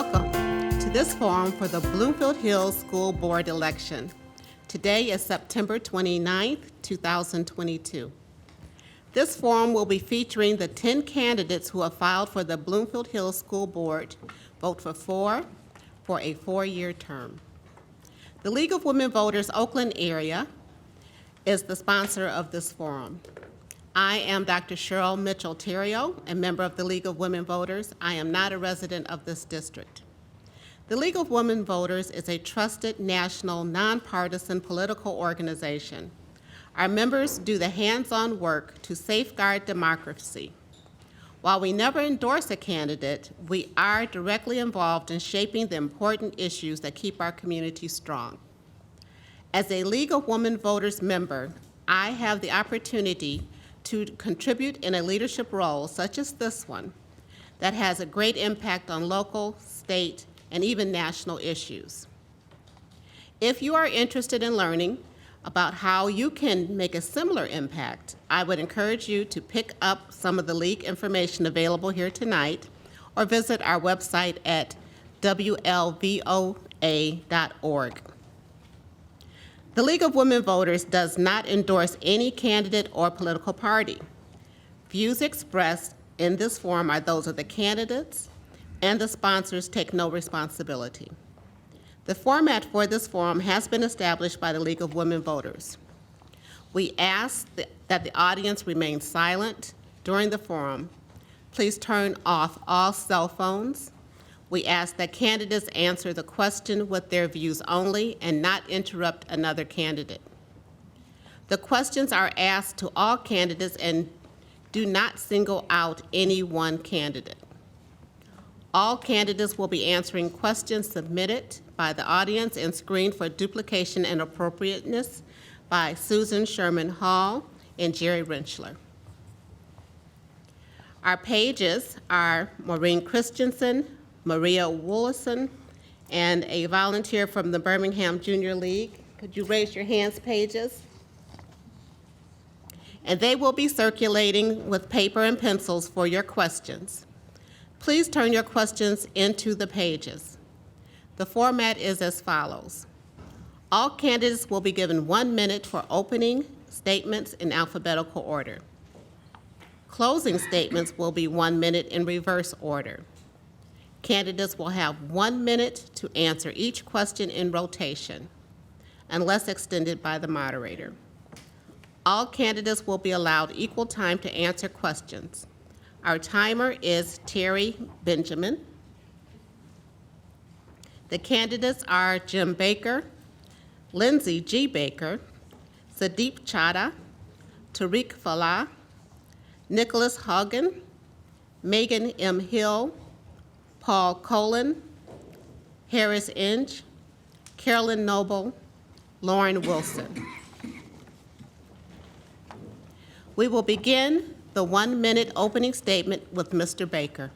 Welcome to this forum for the Bloomfield Hills School Board election. Today is September 29th, 2022. This forum will be featuring the 10 candidates who have filed for the Bloomfield Hills School Board Vote for a 4-year term. The League of Women Voters Oakland area is the sponsor of this forum. I am Dr. Cheryl Mitchell-Terrio, a member of the League of Women Voters. I am not a resident of this district. The League of Women Voters is a trusted national nonpartisan political organization. Our members do the hands-on work to safeguard democracy. While we never endorse a candidate, we are directly involved in shaping the important issues that keep our community strong. As a League of Women Voters member, I have the opportunity to contribute in a leadership role such as this one that has a great impact on local, state, and even national issues. If you are interested in learning about how you can make a similar impact, I would encourage you to pick up some of the League information available here tonight or visit our website at WLVOA.org. The League of Women Voters does not endorse any candidate or political party. Views expressed in this forum are those of the candidates, and the sponsors take no responsibility. The format for this forum has been established by the League of Women Voters. We ask that the audience remain silent during the forum. Please turn off all cell phones. We ask that candidates answer the question with their views only and not interrupt another candidate. The questions are asked to all candidates and do not single out any one candidate. All candidates will be answering questions submitted by the audience and screened for duplication and appropriateness by Susan Sherman Hall and Jerry Rentschler. Our pages are Maureen Christensen, Maria Woolison, and a volunteer from the Birmingham Junior League. Could you raise your hands, pages? And they will be circulating with paper and pencils for your questions. Please turn your questions into the pages. The format is as follows. All candidates will be given 1 minute for opening statements in alphabetical order. Closing statements will be 1 minute in reverse order. Candidates will have 1 minute to answer each question in rotation, unless extended by the moderator. All candidates will be allowed equal time to answer questions. Our timer is Terry Benjamin. The candidates are Jim Baker, Lindsay G. Baker, Sadeep Chadha, Tariq Falah, Nicholas Haugen, Megan M. Hill, Paul Colin, Harris Inge, Carolyn Noble, Lauren Wilson. We will begin the 1 minute opening statement with Mr. Baker.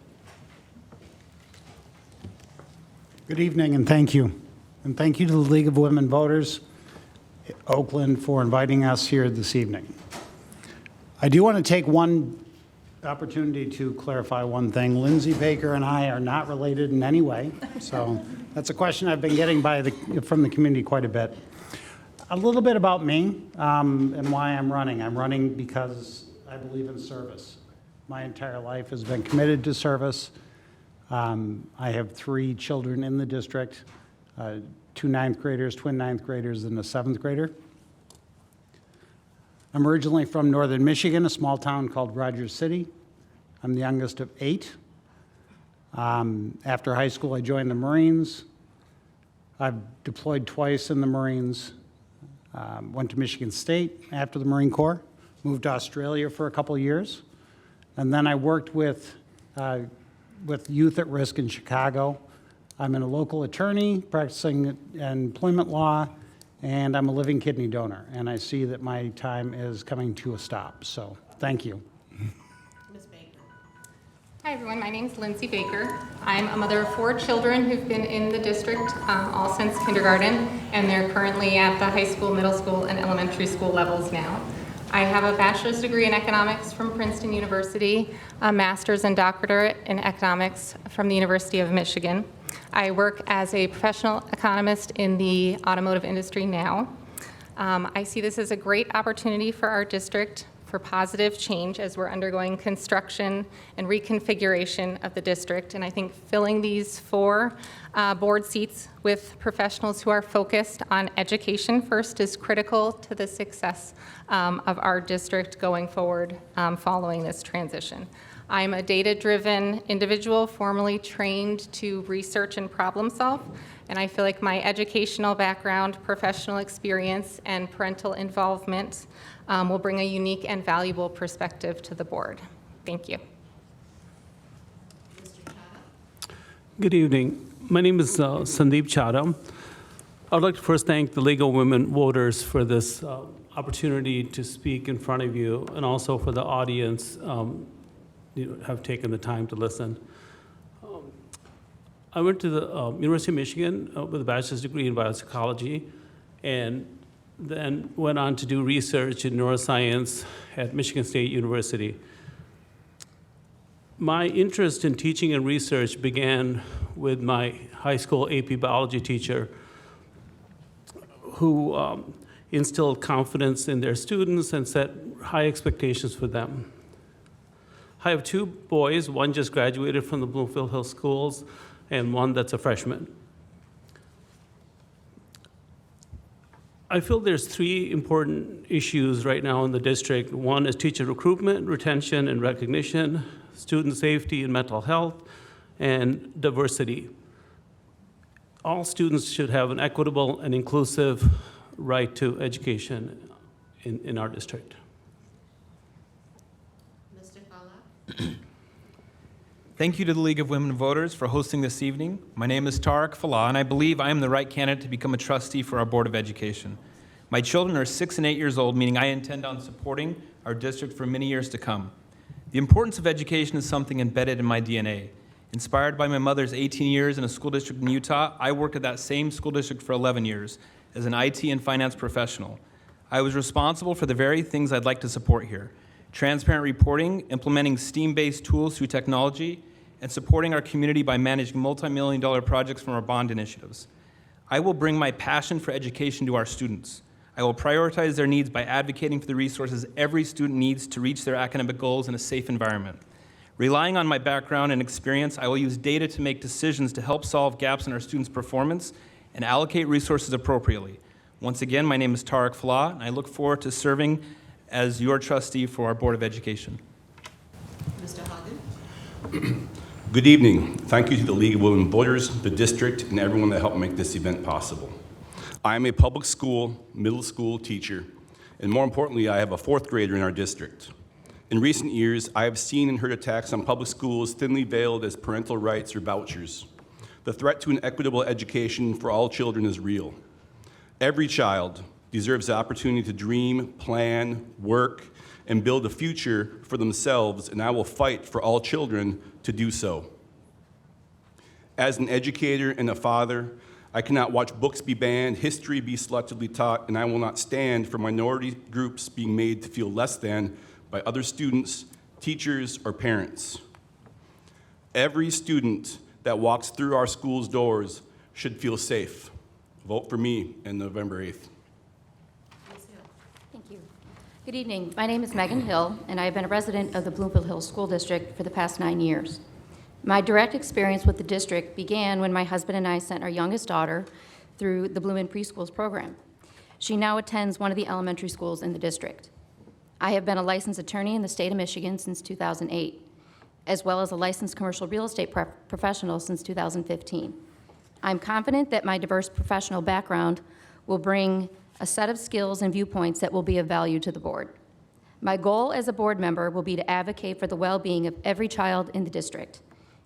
Good evening and thank you. And thank you to the League of Women Voters, Oakland, for inviting us here this evening. I do want to take one opportunity to clarify one thing. Lindsay Baker and I are not related in any way, so that's a question I've been getting from the community quite a bit. A little bit about me and why I'm running. I'm running because I believe in service. My entire life has been committed to service. I have 3 children in the district, 2 ninth graders, twin ninth graders, and a 7th grader. I'm originally from northern Michigan, a small town called Rogers City. I'm the youngest of 8. After high school, I joined the Marines. I've deployed twice in the Marines. Went to Michigan State after the Marine Corps, moved to Australia for a couple years, and then I worked with youth at risk in Chicago. I'm a local attorney practicing employment law, and I'm a living kidney donor, and I see that my time is coming to a stop, so thank you. Ms. Baker. Hi everyone, my name is Lindsay Baker. I'm a mother of 4 children who've been in the district all since kindergarten, and they're currently at the high school, middle school, and elementary school levels now. I have a bachelor's degree in economics from Princeton University, a master's and doctorate in economics from the University of Michigan. I work as a professional economist in the automotive industry now. I see this as a great opportunity for our district for positive change as we're undergoing construction and reconfiguration of the district. And I think filling these 4 board seats with professionals who are focused on education first is critical to the success of our district going forward following this transition. I'm a data-driven individual, formally trained to research and problem solve, and I feel like my educational background, professional experience, and parental involvement will bring a unique and valuable perspective to the board. Thank you. Good evening. My name is Sandeep Chadha. I would like to first thank the League of Women Voters for this opportunity to speak in front of you, and also for the audience have taken the time to listen. I went to the University of Michigan with a bachelor's degree in biopsychology, and then went on to do research in neuroscience at Michigan State University. My interest in teaching and research began with my high school AP biology teacher, who instilled confidence in their students and set high expectations for them. I have 2 boys, one just graduated from the Bloomfield Hill Schools, and one that's a freshman. I feel there's 3 important issues right now in the district. One is teacher recruitment, retention, and recognition, student safety and mental health, and diversity. All students should have an equitable and inclusive right to education in our district. Mr. Fala? Thank you to the League of Women Voters for hosting this evening. My name is Tariq Falah, and I believe I am the right candidate to become a trustee for our Board of Education. My children are 6 and 8 years old, meaning I intend on supporting our district for many years to come. The importance of education is something embedded in my DNA. Inspired by my mother's 18 years in a school district in Utah, I worked at that same school district for 11 years as an IT and finance professional. I was responsible for the very things I'd like to support here: transparent reporting, implementing STEAM-based tools through technology, and supporting our community by managing multi-million-dollar projects from our bond initiatives. I will bring my passion for education to our students. I will prioritize their needs by advocating for the resources every student needs to reach their academic goals in a safe environment. Relying on my background and experience, I will use data to make decisions to help solve gaps in our students' performance and allocate resources appropriately. Once again, my name is Tariq Falah, and I look forward to serving as your trustee for our Board of Education. Mr. Hagen? Good evening. Thank you to the League of Women Voters, the district, and everyone that helped make this event possible. I am a public school, middle school teacher, and more importantly, I have a 4th grader in our district. In recent years, I have seen and heard attacks on public schools thinly veiled as parental rights or vouchers. The threat to an equitable education for all children is real. Every child deserves the opportunity to dream, plan, work, and build a future for themselves, and I will fight for all children to do so. As an educator and a father, I cannot watch books be banned, history be selectively taught, and I will not stand for minority groups being made to feel less than by other students, teachers, or parents. Every student that walks through our school's doors should feel safe. Vote for me on November 8th. Thank you. Good evening. My name is Megan Hill, and I have been a resident of the Bloomfield Hills School District for the past 9 years. My direct experience with the district began when my husband and I sent our youngest daughter through the Bloom in Preschools program. She now attends one of the elementary schools in the district. I have been a licensed attorney in the state of Michigan since 2008, as well as a licensed commercial real estate professional since 2015. I'm confident that my diverse professional background will bring a set of skills and viewpoints that will be of value to the board. My goal as a board member will be to advocate for the well-being of every child in the district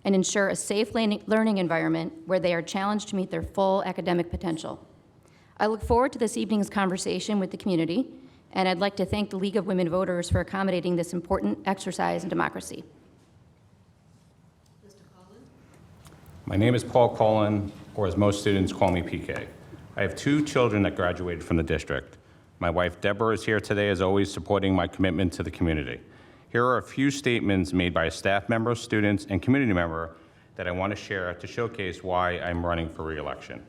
and ensure a safe learning environment where they are challenged to meet their full academic potential. I look forward to this evening's conversation with the community, and I'd like to thank the League of Women Voters for accommodating this important exercise in democracy. Mr. Collin? My name is Paul Collin, or as most students call me, PK. I have 2 children that graduated from the district. My wife, Deborah, is here today, as always, supporting my commitment to the community. Here are a few statements made by a staff member, students, and community member that I want to share to showcase why I'm running for re-election.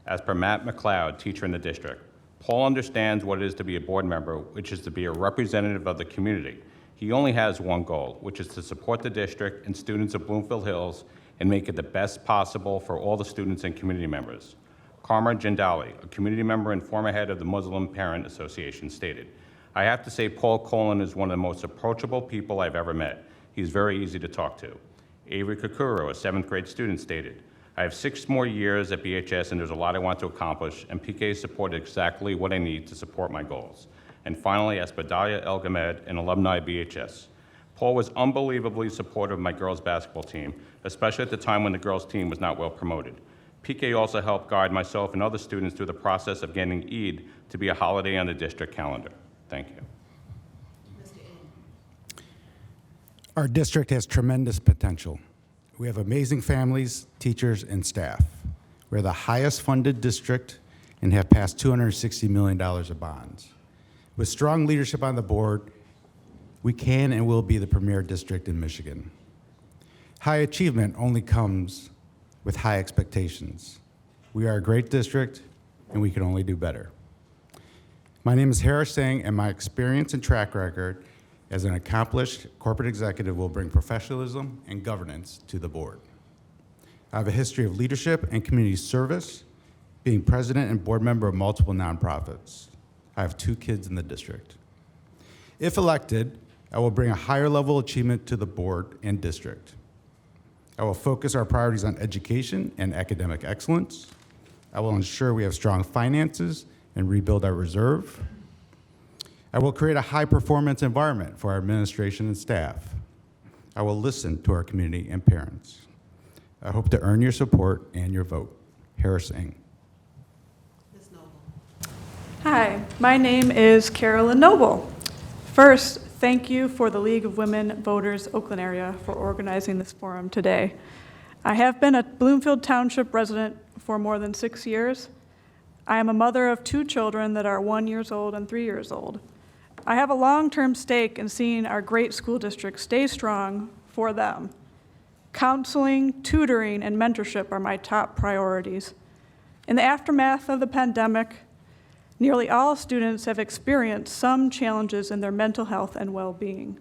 As per Matt McLeod, teacher in the district, Paul understands what it is to be a board member, which is to be a representative of the community. He only has one goal, which is to support the district and students of Bloomfield Hills and make it the best possible for all the students and community members. Karma Jindali, a community member and former head of the Muslim Parent Association, stated, "I have to say Paul Colin is one of the most approachable people I've ever met. He's very easy to talk to." Avery Kakuro, a 7th grade student, stated, "I have 6 more years at BHS and there's a lot I want to accomplish, and PK supported exactly what I need to support my goals." And finally, Espadaya El Gamed, an alumni of BHS. Paul was unbelievably supportive of my girls' basketball team, especially at the time when the girls' team was not well promoted. PK also helped guide myself and other students through the process of getting Eid to be a holiday on the district calendar. Thank you. Our district has tremendous potential. We have amazing families, teachers, and staff. We're the highest funded district and have passed $260 million of bonds. With strong leadership on the board, we can and will be the premier district in Michigan. High achievement only comes with high expectations. We are a great district, and we can only do better. My name is Harris Singh, and my experience and track record as an accomplished corporate executive will bring professionalism and governance to the board. I have a history of leadership and community service, being president and board member of multiple nonprofits. I have 2 kids in the district. If elected, I will bring a higher level of achievement to the board and district. I will focus our priorities on education and academic excellence. I will ensure we have strong finances and rebuild our reserve. I will create a high-performance environment for our administration and staff. I will listen to our community and parents. I hope to earn your support and your vote. Harris Ng. Ms. Noble. Hi, my name is Carolyn Noble. First, thank you for the League of Women Voters Oakland area for organizing this forum today. I have been a Bloomfield Township resident for more than 6 years. I am a mother of 2 children that are 1 year old and 3 years old. I have a long-term stake in seeing our great school district stay strong for them. Counseling, tutoring, and mentorship are my top priorities. In the aftermath of the pandemic, nearly all students have experienced some challenges in their mental health and well-being.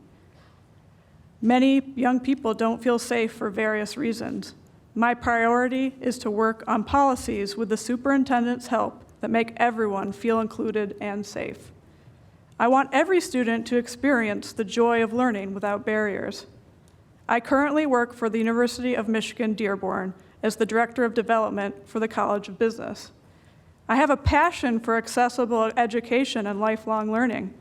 Many young people don't feel safe for various reasons. My priority is to work on policies with the superintendent's help that make everyone feel included and safe. I want every student to experience the joy of learning without barriers. I currently work for the University of Michigan Dearborn as the Director of Development for the College of Business. I have a passion for accessible education and lifelong learning.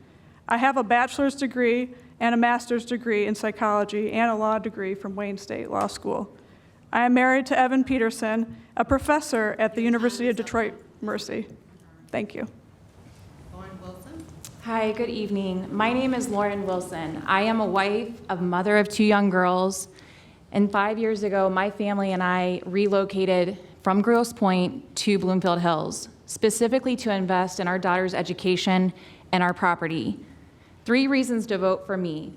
I have a bachelor's degree and a master's degree in psychology and a law degree from Wayne State Law School. I am married to Evan Peterson, a professor at the University of Detroit Mercy. Thank you. Lauren Wilson. Hi, good evening. My name is Lauren Wilson. I am a wife, a mother of 2 young girls, and 5 years ago, my family and I relocated from Grosse Pointe to Bloomfield Hills, specifically to invest in our daughter's education and our property. 3 reasons to vote for me.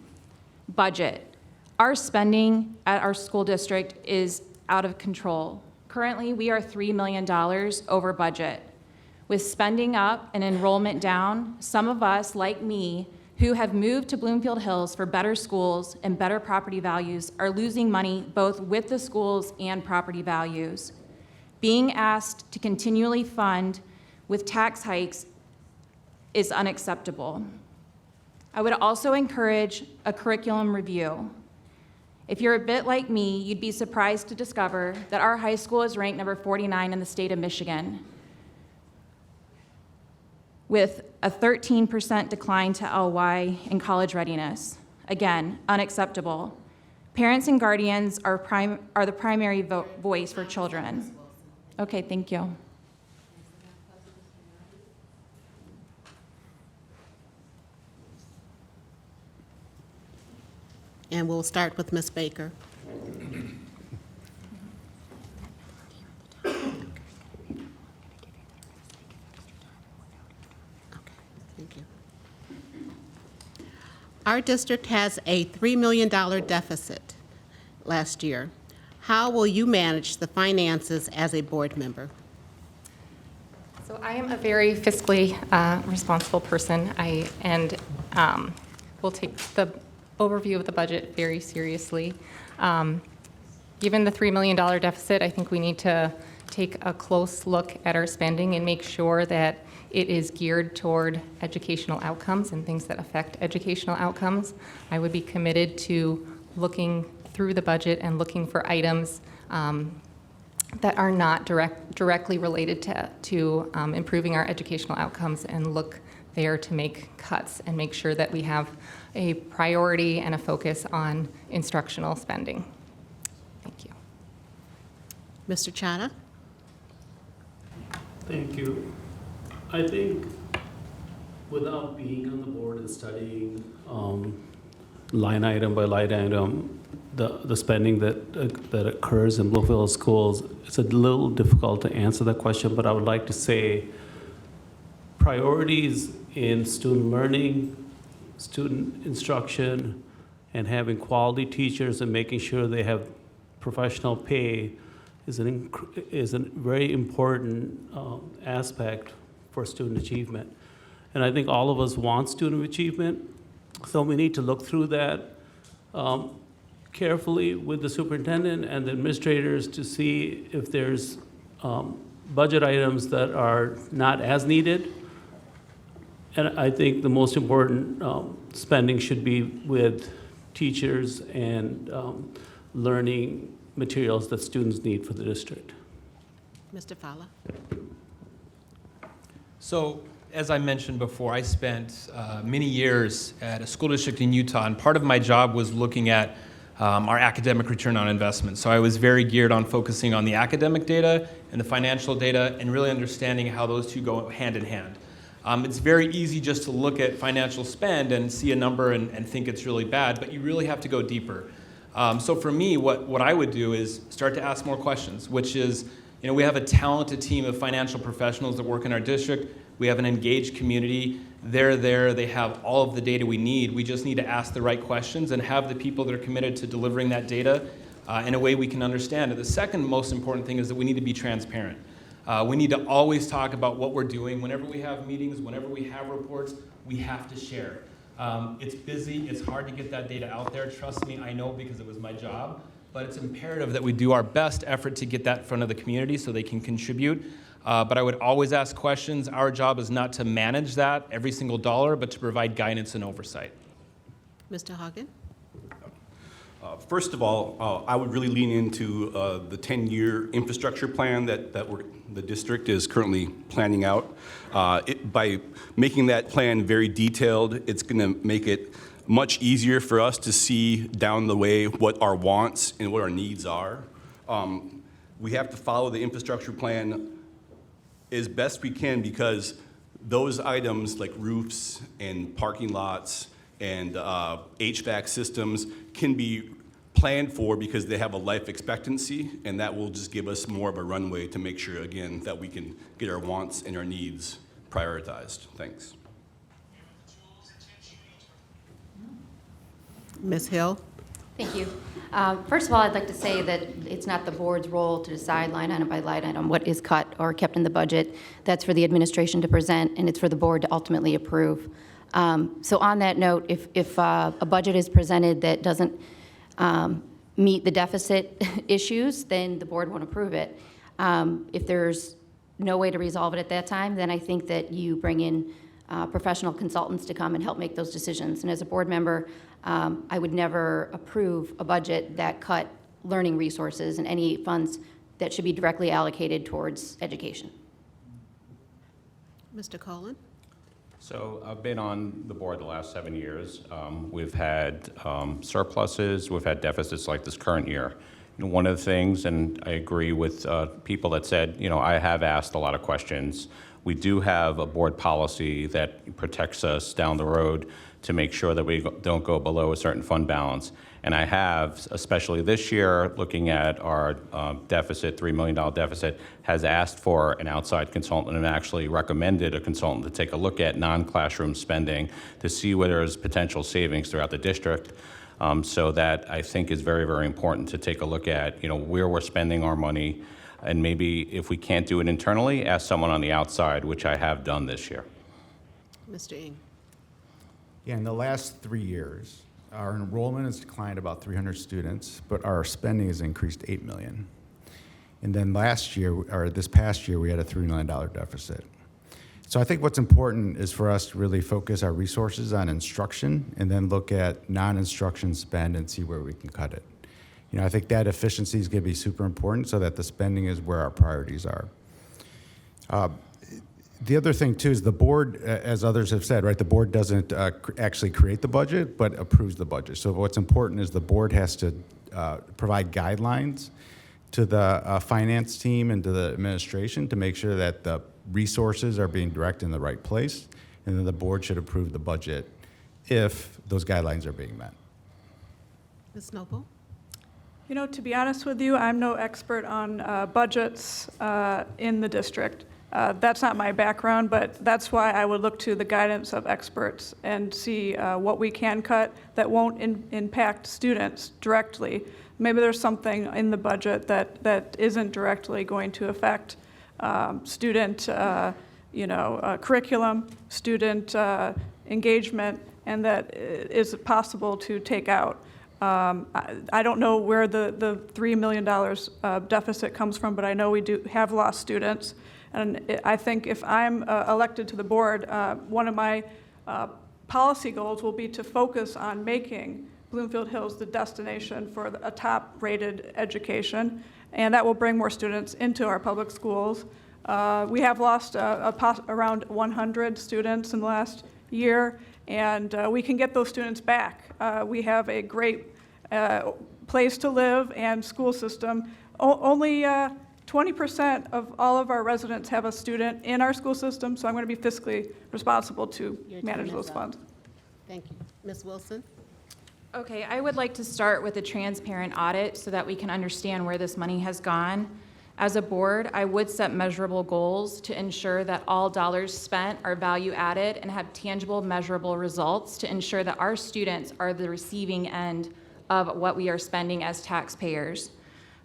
Budget. Our spending at our school district is out of control. Currently, we are $3 million over budget. With spending up and enrollment down, some of us, like me, who have moved to Bloomfield Hills for better schools and better property values are losing money both with the schools and property values. Being asked to continually fund with tax hikes is unacceptable. I would also encourage a curriculum review. If you're a bit like me, you'd be surprised to discover that our high school is ranked number 49 in the state of Michigan, with a 13% decline to LY in college readiness. Again, unacceptable. Parents and guardians are the primary voice for children. Okay, thank you. And we'll start with Ms. Baker. Thank you. Our district has a $3 million deficit last year. How will you manage the finances as a board member? So I am a very fiscally responsible person. Will take the overview of the budget very seriously. Given the $3 million deficit, I think we need to take a close look at our spending and make sure that it is geared toward educational outcomes and things that affect educational outcomes. I would be committed to looking through the budget and looking for items that are not directly related to improving our educational outcomes, and look there to make cuts and make sure that we have a priority and a focus on instructional spending. Thank you. Mr. Chana? Thank you. I think without being on the board and studying line item by line item, the spending that occurs in Bloomfield schools, it's a little difficult to answer that question, but I would like to say priorities in student learning, student instruction, and having quality teachers and making sure they have professional pay is a very important aspect for student achievement. And I think all of us want student achievement, so we need to look through that carefully with the superintendent and the administrators to see if there's budget items that are not as needed. And I think the most important spending should be with teachers and learning materials that students need for the district. Mr. Fowler? So, as I mentioned before, I spent many years at a school district in Utah, and part of my job was looking at our academic return on investment. So I was very geared on focusing on the academic data and the financial data and really understanding how those two go hand in hand. It's very easy just to look at financial spend and see a number and think it's really bad, but you really have to go deeper. So for me, what I would do is start to ask more questions, which is, we have a talented team of financial professionals that work in our district. We have an engaged community. They're there. They have all of the data we need. We just need to ask the right questions and have the people that are committed to delivering that data in a way we can understand it. The second most important thing is that we need to be transparent. We need to always talk about what we're doing. Whenever we have meetings, whenever we have reports, we have to share. It's busy. It's hard to get that data out there. Trust me, I know, because it was my job. But it's imperative that we do our best effort to get that in front of the community so they can contribute. But I would always ask questions. Our job is not to manage that every single dollar, but to provide guidance and oversight. Mr. Hagen? First of all, I would really lean into the 10-year infrastructure plan that the district is currently planning out. By making that plan very detailed, it's going to make it much easier for us to see down the way what our wants and what our needs are. We have to follow the infrastructure plan as best we can, because those items like roofs and parking lots and HVAC systems can be planned for because they have a life expectancy, and that will just give us more of a runway to make sure, again, that we can get our wants and our needs prioritized. Thanks. Ms. Hill? Thank you. First of all, I'd like to say that it's not the board's role to decide line item by line item what is cut or kept in the budget. That's for the administration to present, and it's for the board to ultimately approve. So on that note, if a budget is presented that doesn't meet the deficit issues, then the board won't approve it. If there's no way to resolve it at that time, then I think that you bring in professional consultants to come and help make those decisions. And as a board member, I would never approve a budget that cut learning resources and any funds that should be directly allocated towards education. Mr. Colin? So I've been on the board the last 7 years. We've had surpluses, we've had deficits like this current year. One of the things, and I agree with people that said, I have asked a lot of questions. We do have a board policy that protects us down the road to make sure that we don't go below a certain fund balance. And I have, especially this year, looking at our deficit, $3 million deficit, has asked for an outside consultant and actually recommended a consultant to take a look at non-classroom spending to see where there's potential savings throughout the district. So that I think is very, very important to take a look at, where we're spending our money, and maybe if we can't do it internally, ask someone on the outside, which I have done this year. Mr. Ng. Yeah, in the last 3 years, our enrollment has declined about 300 students, but our spending has increased $8 million. And then this past year, we had a $3 million deficit. So I think what's important is for us to really focus our resources on instruction and then look at non-instruction spend and see where we can cut it. I think that efficiency is going to be super important so that the spending is where our priorities are. The other thing, too, is the board, as others have said, right, the board doesn't actually create the budget, but approves the budget. So what's important is the board has to provide guidelines to the finance team and to the administration to make sure that the resources are being directed in the right place, and then the board should approve the budget if those guidelines are being met. Ms. Noble? To be honest with you, I'm no expert on budgets in the district. That's not my background, but that's why I would look to the guidance of experts and see what we can cut that won't impact students directly. Maybe there's something in the budget that isn't directly going to affect student curriculum, student engagement, and that is possible to take out. I don't know where the $3 million deficit comes from, but I know we do have lost students. And I think if I'm elected to the board, one of my policy goals will be to focus on making Bloomfield Hills the destination for a top-rated education, and that will bring more students into our public schools. We have lost around 100 students in the last year, and we can get those students back. We have a great place to live and school system. Only 20% of all of our residents have a student in our school system, so I'm going to be fiscally responsible to manage those funds. Thank you. Ms. Wilson? Okay, I would like to start with a transparent audit so that we can understand where this money has gone. As a board, I would set measurable goals to ensure that all dollars spent are value added and have tangible, measurable results to ensure that our students are the receiving end of what we are spending as taxpayers.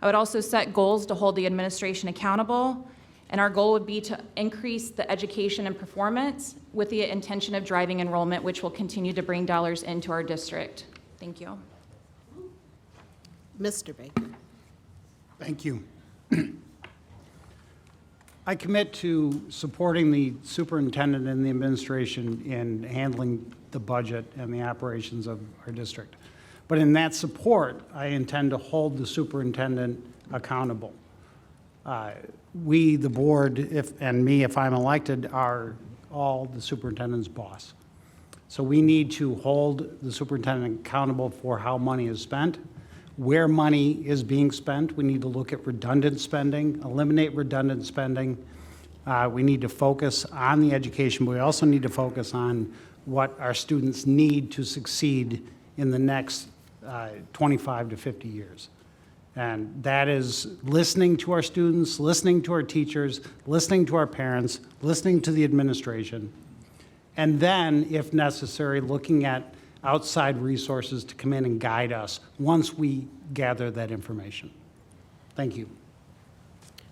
I would also set goals to hold the administration accountable, and our goal would be to increase the education and performance with the intention of driving enrollment, which will continue to bring dollars into our district. Thank you. Mr. Baker? Thank you. I commit to supporting the superintendent and the administration in handling the budget and the operations of our district. But in that support, I intend to hold the superintendent accountable. We, the board, and me, if I'm elected, are all the superintendent's boss. So we need to hold the superintendent accountable for how money is spent, where money is being spent. We need to look at redundant spending, eliminate redundant spending. We need to focus on the education, but we also need to focus on what our students need to succeed in the next 25 to 50 years. And that is listening to our students, listening to our teachers, listening to our parents, listening to the administration, and then, if necessary, looking at outside resources to come in and guide us once we gather that information. Thank you.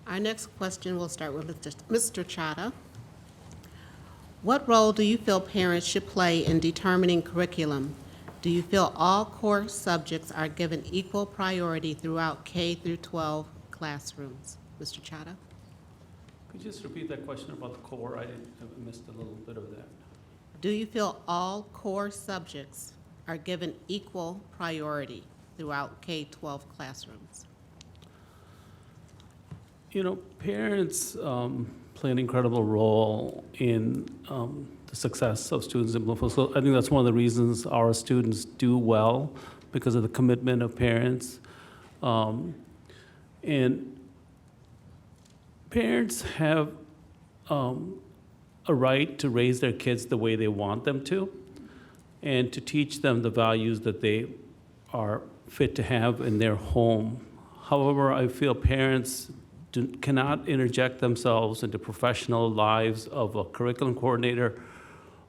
Our next question will start with Mr. Chada. What role do you feel parents should play in determining curriculum? Do you feel all core subjects are given equal priority throughout K through 12 classrooms? Mr. Chada? Could you just repeat that question about the core? I missed a little bit of that. Do you feel all core subjects are given equal priority throughout K-12 classrooms? Parents play an incredible role in the success of students in Bloomfield. So I think that's one of the reasons our students do well, because of the commitment of parents. And parents have a right to raise their kids the way they want them to, and to teach them the values that they are fit to have in their home. However, I feel parents cannot interject themselves into professional lives of a curriculum coordinator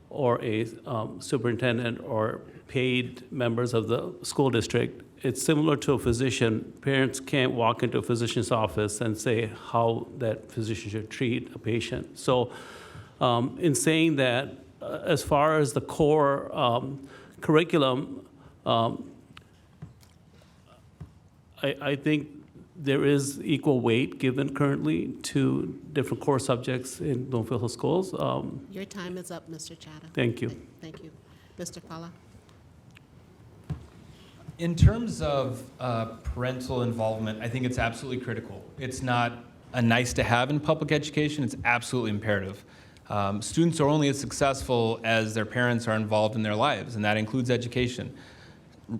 or a superintendent or paid members of the school district. It's similar to a physician. Parents can't walk into a physician's office and say how that physician should treat a patient. So in saying that, as far as the core curriculum, I think there is equal weight given currently to different core subjects in Bloomfield Hill Schools. Your time is up, Mr. Chatter. Thank you. Thank you. Mr. Fala? In terms of parental involvement, I think it's absolutely critical. It's not a nice to have in public education, it's absolutely imperative. Students are only as successful as their parents are involved in their lives, and that includes education.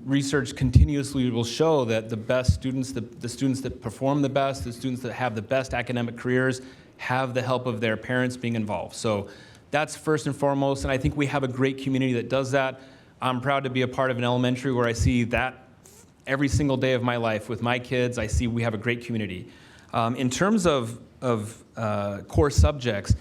Research continuously will show that the best students, the students that perform the best, the students that have the best academic careers, have the help of their parents being involved. So that's first and foremost, and I think we have a great community that does that. I'm proud to be a part of an elementary where I see that every single day of my life with my kids. I see we have a great community. In terms of core subjects,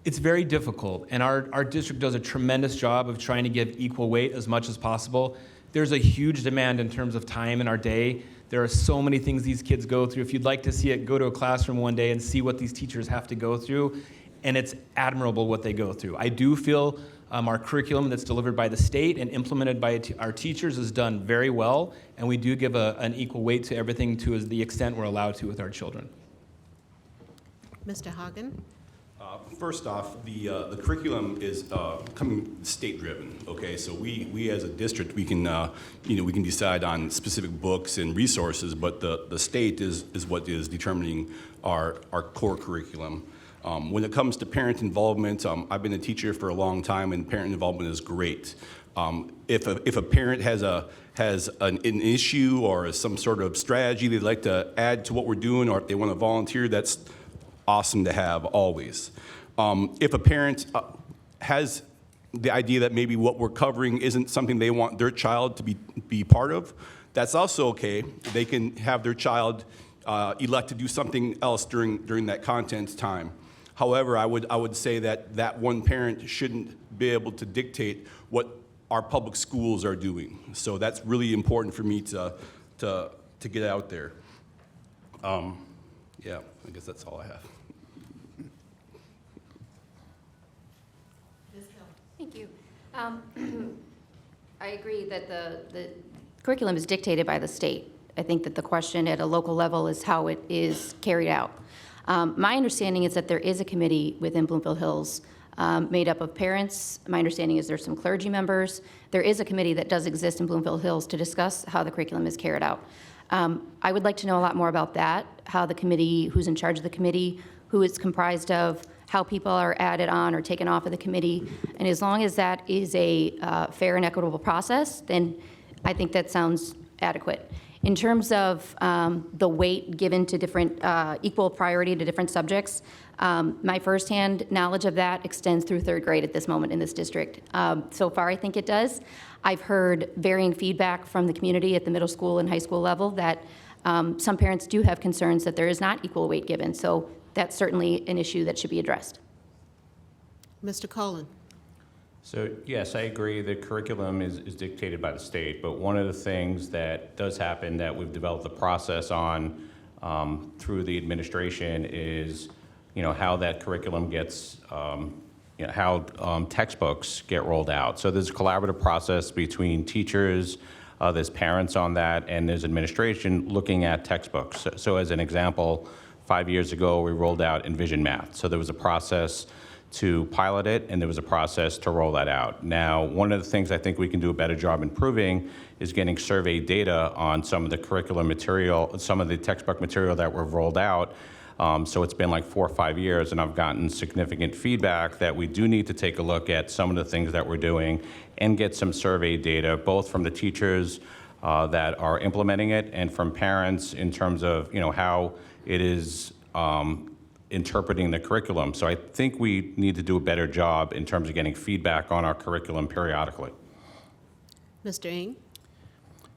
it's very difficult, and our district does a tremendous job of trying to give equal weight as much as possible. There's a huge demand in terms of time in our day. There are so many things these kids go through. If you'd like to see it, go to a classroom one day and see what these teachers have to go through, and it's admirable what they go through. I do feel our curriculum that's delivered by the state and implemented by our teachers is done very well, and we do give an equal weight to everything to the extent we're allowed to with our children. Mr. Hagen? First off, the curriculum is coming state-driven. Okay, so we as a district we can we can decide on specific books and resources, but the state is what is determining our core curriculum. When it comes to parent involvement, I've been a teacher for a long time, and parent involvement is great. If a parent has an issue or some sort of strategy they'd like to add to what we're doing, or if they want to volunteer, that's awesome to have always. If a parent has the idea that maybe what we're covering isn't something they want their child to be part of, that's also okay. They can have their child elect to do something else during that content time. However, I would say that one parent shouldn't be able to dictate what our public schools are doing. So that's really important for me to get out there. Yeah, I guess that's all I have. Thank you. I agree that the curriculum is dictated by the state. I think that the question at a local level is how it is carried out. My understanding is that there is a committee within Bloomfield Hills made up of parents. My understanding is there's some clergy members. There is a committee that does exist in Bloomfield Hills to discuss how the curriculum is carried out. I would like to know a lot more about that, how the committee, who's in charge of the committee, who it's comprised of, how people are added on or taken off of the committee. And as long as that is a fair and equitable process, then I think that sounds adequate. In terms of the weight given to different, equal priority to different subjects, my firsthand knowledge of that extends through third grade at this moment in this district. So far, I think it does. I've heard varying feedback from the community at the middle school and high school level that some parents do have concerns that there is not equal weight given. So that's certainly an issue that should be addressed. Mr. Cullen? So yes, I agree the curriculum is dictated by the state, but one of the things that does happen that we've developed the process on through the administration is, how that curriculum gets, how textbooks get rolled out. So there's a collaborative process between teachers, there's parents on that, and there's administration looking at textbooks. So as an example, 5 years ago, we rolled out Envision Math. So there was a process to pilot it, and there was a process to roll that out. Now, one of the things I think we can do a better job improving is getting survey data on some of the curriculum material, some of the textbook material that we've rolled out. So it's been like 4 or 5 years, and I've gotten significant feedback that we do need to take a look at some of the things that we're doing and get some survey data, both from the teachers that are implementing it and from parents in terms of, how it is interpreting the curriculum. So I think we need to do a better job in terms of getting feedback on our curriculum periodically. Mr. Ng?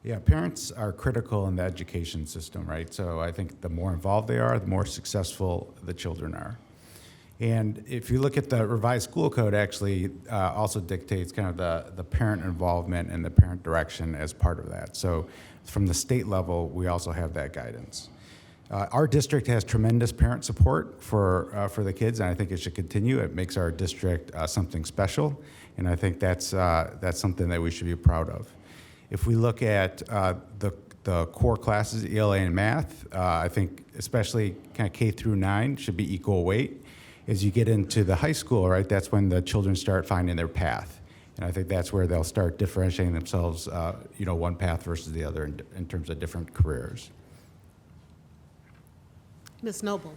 Yeah, parents are critical in the education system, right? So I think the more involved they are, the more successful the children are. And if you look at the revised school code, actually also dictates kind of the parent involvement and the parent direction as part of that. So from the state level, we also have that guidance. Our district has tremendous parent support for the kids, and I think it should continue. It makes our district something special, and I think that's something that we should be proud of. If we look at the core classes, ELA and math, I think especially kind of K through 9 should be equal weight. As you get into the high school, right, that's when the children start finding their path. And I think that's where they'll start differentiating themselves, one path versus the other in terms of different careers. Ms. Noble.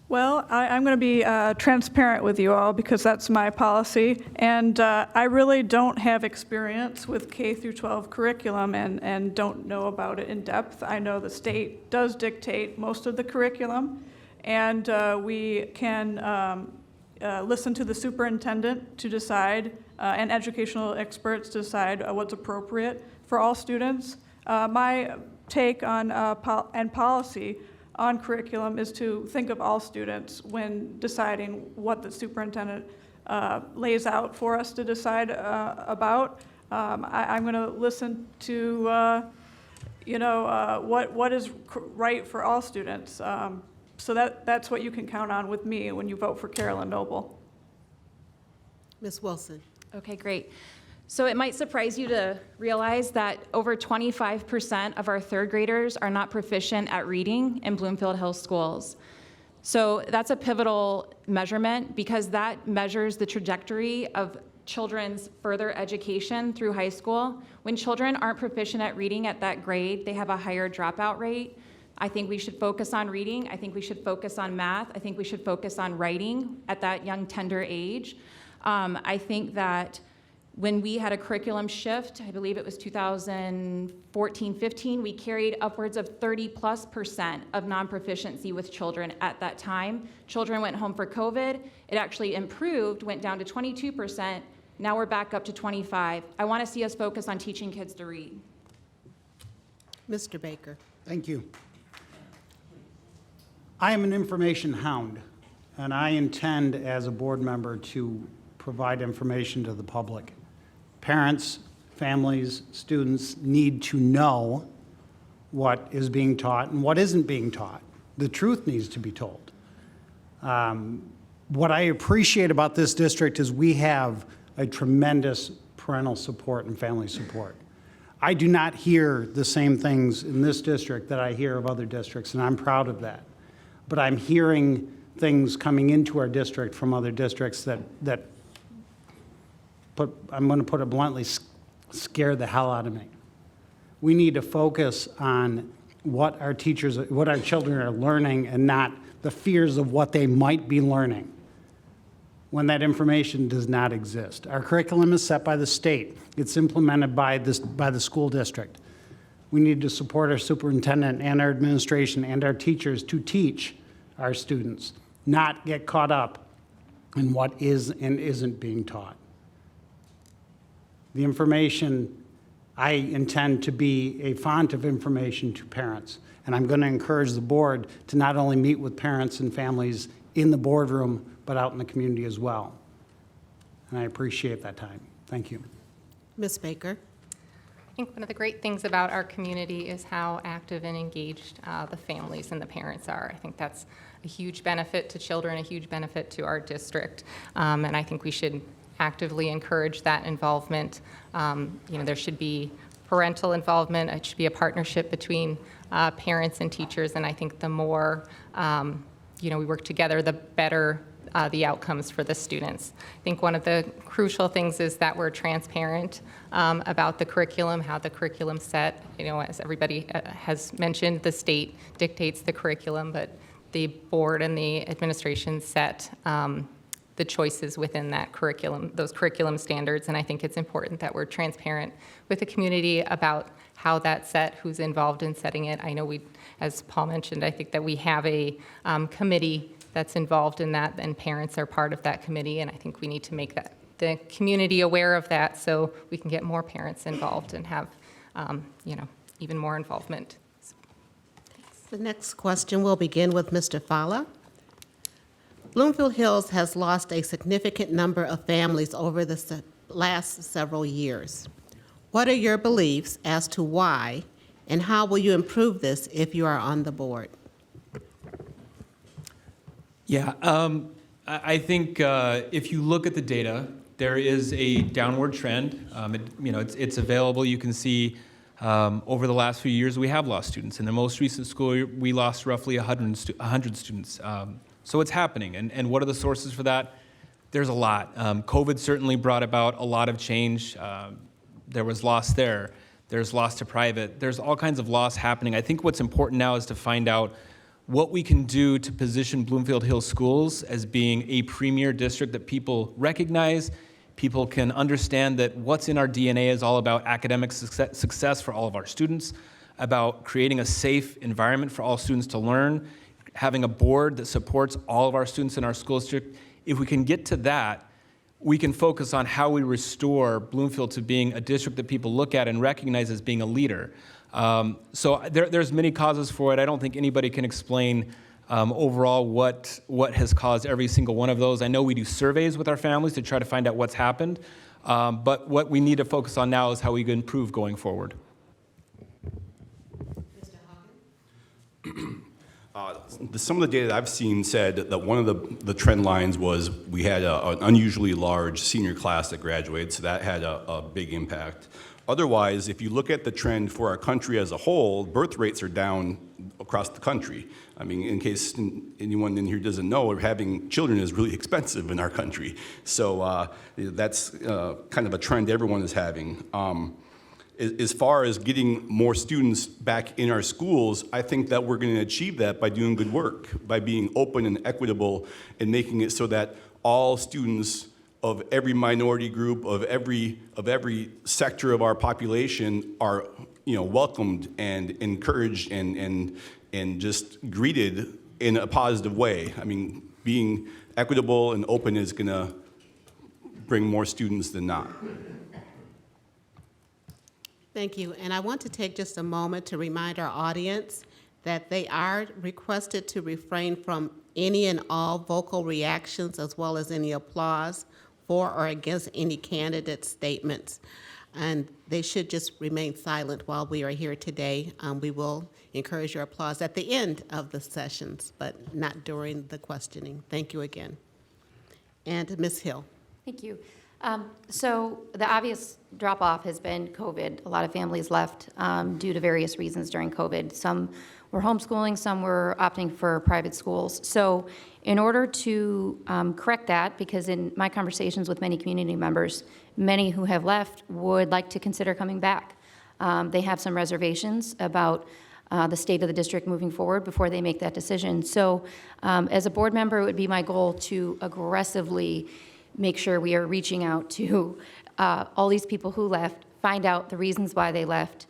Well, I'm going to be transparent with you all because that's my policy, and I really don't have experience with K through 12 curriculum and don't know about it in depth. I know the state does dictate most of the curriculum, and we can listen to the superintendent to decide, and educational experts to decide what's appropriate for all students. My take on and policy on curriculum is to think of all students when deciding what the superintendent lays out for us to decide about. I'm going to listen to, what is right for all students. So that's what you can count on with me when you vote for Carolyn Noble. Ms. Wilson. Okay, great. So it might surprise you to realize that over 25% of our third graders are not proficient at reading in Bloomfield Hills schools. So that's a pivotal measurement because that measures the trajectory of children's further education through high school. When children aren't proficient at reading at that grade, they have a higher dropout rate. I think we should focus on reading. I think we should focus on math. I think we should focus on writing at that young, tender age. I think that when we had a curriculum shift, I believe it was 2014-15, we carried upwards of 30+% of non-proficiency with children at that time. Children went home for COVID. It actually improved, went down to 22%. Now we're back up to 25. I want to see us focus on teaching kids to read. Mr. Baker. Thank you. I am an information hound, and I intend as a board member to provide information to the public. Parents, families, students need to know what is being taught and what isn't being taught. The truth needs to be told. What I appreciate about this district is we have a tremendous parental support and family support. I do not hear the same things in this district that I hear of other districts, and I'm proud of that. But I'm hearing things coming into our district from other districts that I'm going to put it bluntly, scare the hell out of me. We need to focus on what our children are learning and not the fears of what they might be learning when that information does not exist. Our curriculum is set by the state. It's implemented by the school district. We need to support our superintendent and our administration and our teachers to teach our students, not get caught up in what is and isn't being taught. The information, I intend to be a font of information to parents, and I'm going to encourage the board to not only meet with parents and families in the boardroom, but out in the community as well. And I appreciate that time. Thank you. Ms. Baker. I think one of the great things about our community is how active and engaged the families and the parents are. I think that's a huge benefit to children, a huge benefit to our district, and I think we should actively encourage that involvement. There should be parental involvement. It should be a partnership between parents and teachers, and I think the more we work together, the better the outcomes for the students. I think one of the crucial things is that we're transparent about the curriculum, how the curriculum's set. As everybody has mentioned, the state dictates the curriculum, but the board and the administration set the choices within that curriculum, those curriculum standards, and I think it's important that we're transparent with the community about how that's set, who's involved in setting it. I know as Paul mentioned, I think that we have a committee that's involved in that, and parents are part of that committee, and I think we need to make the community aware of that so we can get more parents involved and have, even more involvement. The next question will begin with Mr. Fala. Bloomfield Hills has lost a significant number of families over the last several years. What are your beliefs as to why, and how will you improve this if you are on the board? Yeah, I think if you look at the data, there is a downward trend. It's available. You can see over the last few years we have lost students. In the most recent school year, we lost roughly 100 students. So it's happening. And what are the sources for that? There's a lot. COVID certainly brought about a lot of change. There was loss there. There's loss to private. There's all kinds of loss happening. I think what's important now is to find out what we can do to position Bloomfield Hills Schools as being a premier district that people recognize. People can understand that what's in our DNA is all about academic success for all of our students, about creating a safe environment for all students to learn, having a board that supports all of our students in our school district. If we can get to that, we can focus on how we restore Bloomfield to being a district that people look at and recognize as being a leader. So there's many causes for it. I don't think anybody can explain overall what has caused every single one of those. I know we do surveys with our families to try to find out what's happened, but what we need to focus on now is how we can improve going forward. Some of the data that I've seen said that one of the trend lines was we had an unusually large senior class that graduated, so that had a big impact. Otherwise, if you look at the trend for our country as a whole, birth rates are down across the country. I mean, in case anyone in here doesn't know, having children is really expensive in our country. So that's kind of a trend everyone is having. As far as getting more students back in our schools, I think that we're going to achieve that by doing good work, by being open and equitable and making it so that all students of every minority group, of every sector of our population are, welcomed and encouraged and just greeted in a positive way. I mean, being equitable and open is going to bring more students than not. Thank you. And I want to take just a moment to remind our audience that they are requested to refrain from any and all vocal reactions as well as any applause for or against any candidate statements. And they should just remain silent while we are here today. We will encourage your applause at the end of the sessions, but not during the questioning. Thank you again. And Ms. Hill. Thank you. So the obvious drop-off has been COVID. A lot of families left due to various reasons during COVID. Some were homeschooling, some were opting for private schools. So in order to correct that, because in my conversations with many community members, many who have left would like to consider coming back. They have some reservations about the state of the district moving forward before they make that decision. So as a board member, it would be my goal to aggressively make sure we are reaching out to all these people who left, find out the reasons why they left,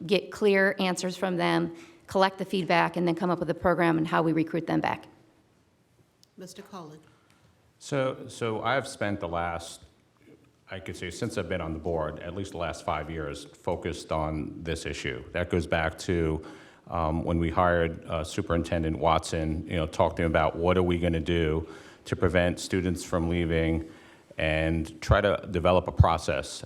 get clear answers from them, collect the feedback, and then come up with a program and how we recruit them back. Mr. Cullen. So I've spent the last, I could say, since I've been on the board, at least the last 5 years, focused on this issue. That goes back to when we hired Superintendent Watson, talked to him about what are we going to do to prevent students from leaving and try to develop a process.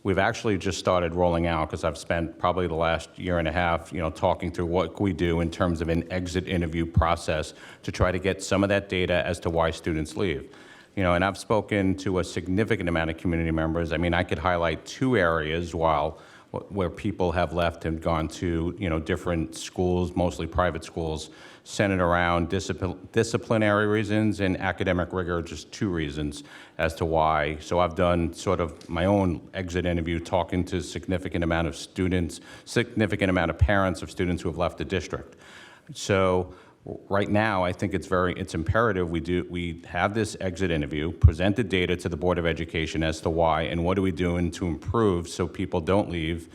We've actually just started rolling out, because I've spent probably the last year and a half, talking through what we do in terms of an exit interview process to try to get some of that data as to why students leave. And I've spoken to a significant amount of community members. I mean, I could highlight 2 areas where people have left and gone to, different schools, mostly private schools, centered around disciplinary reasons and academic rigor, just 2 reasons as to why. So I've done sort of my own exit interview, talking to significant amount of students, significant amount of parents of students who have left the district. So right now, I think it's imperative we have this exit interview, present the data to the Board of Education as to why, and what are we doing to improve so people don't leave.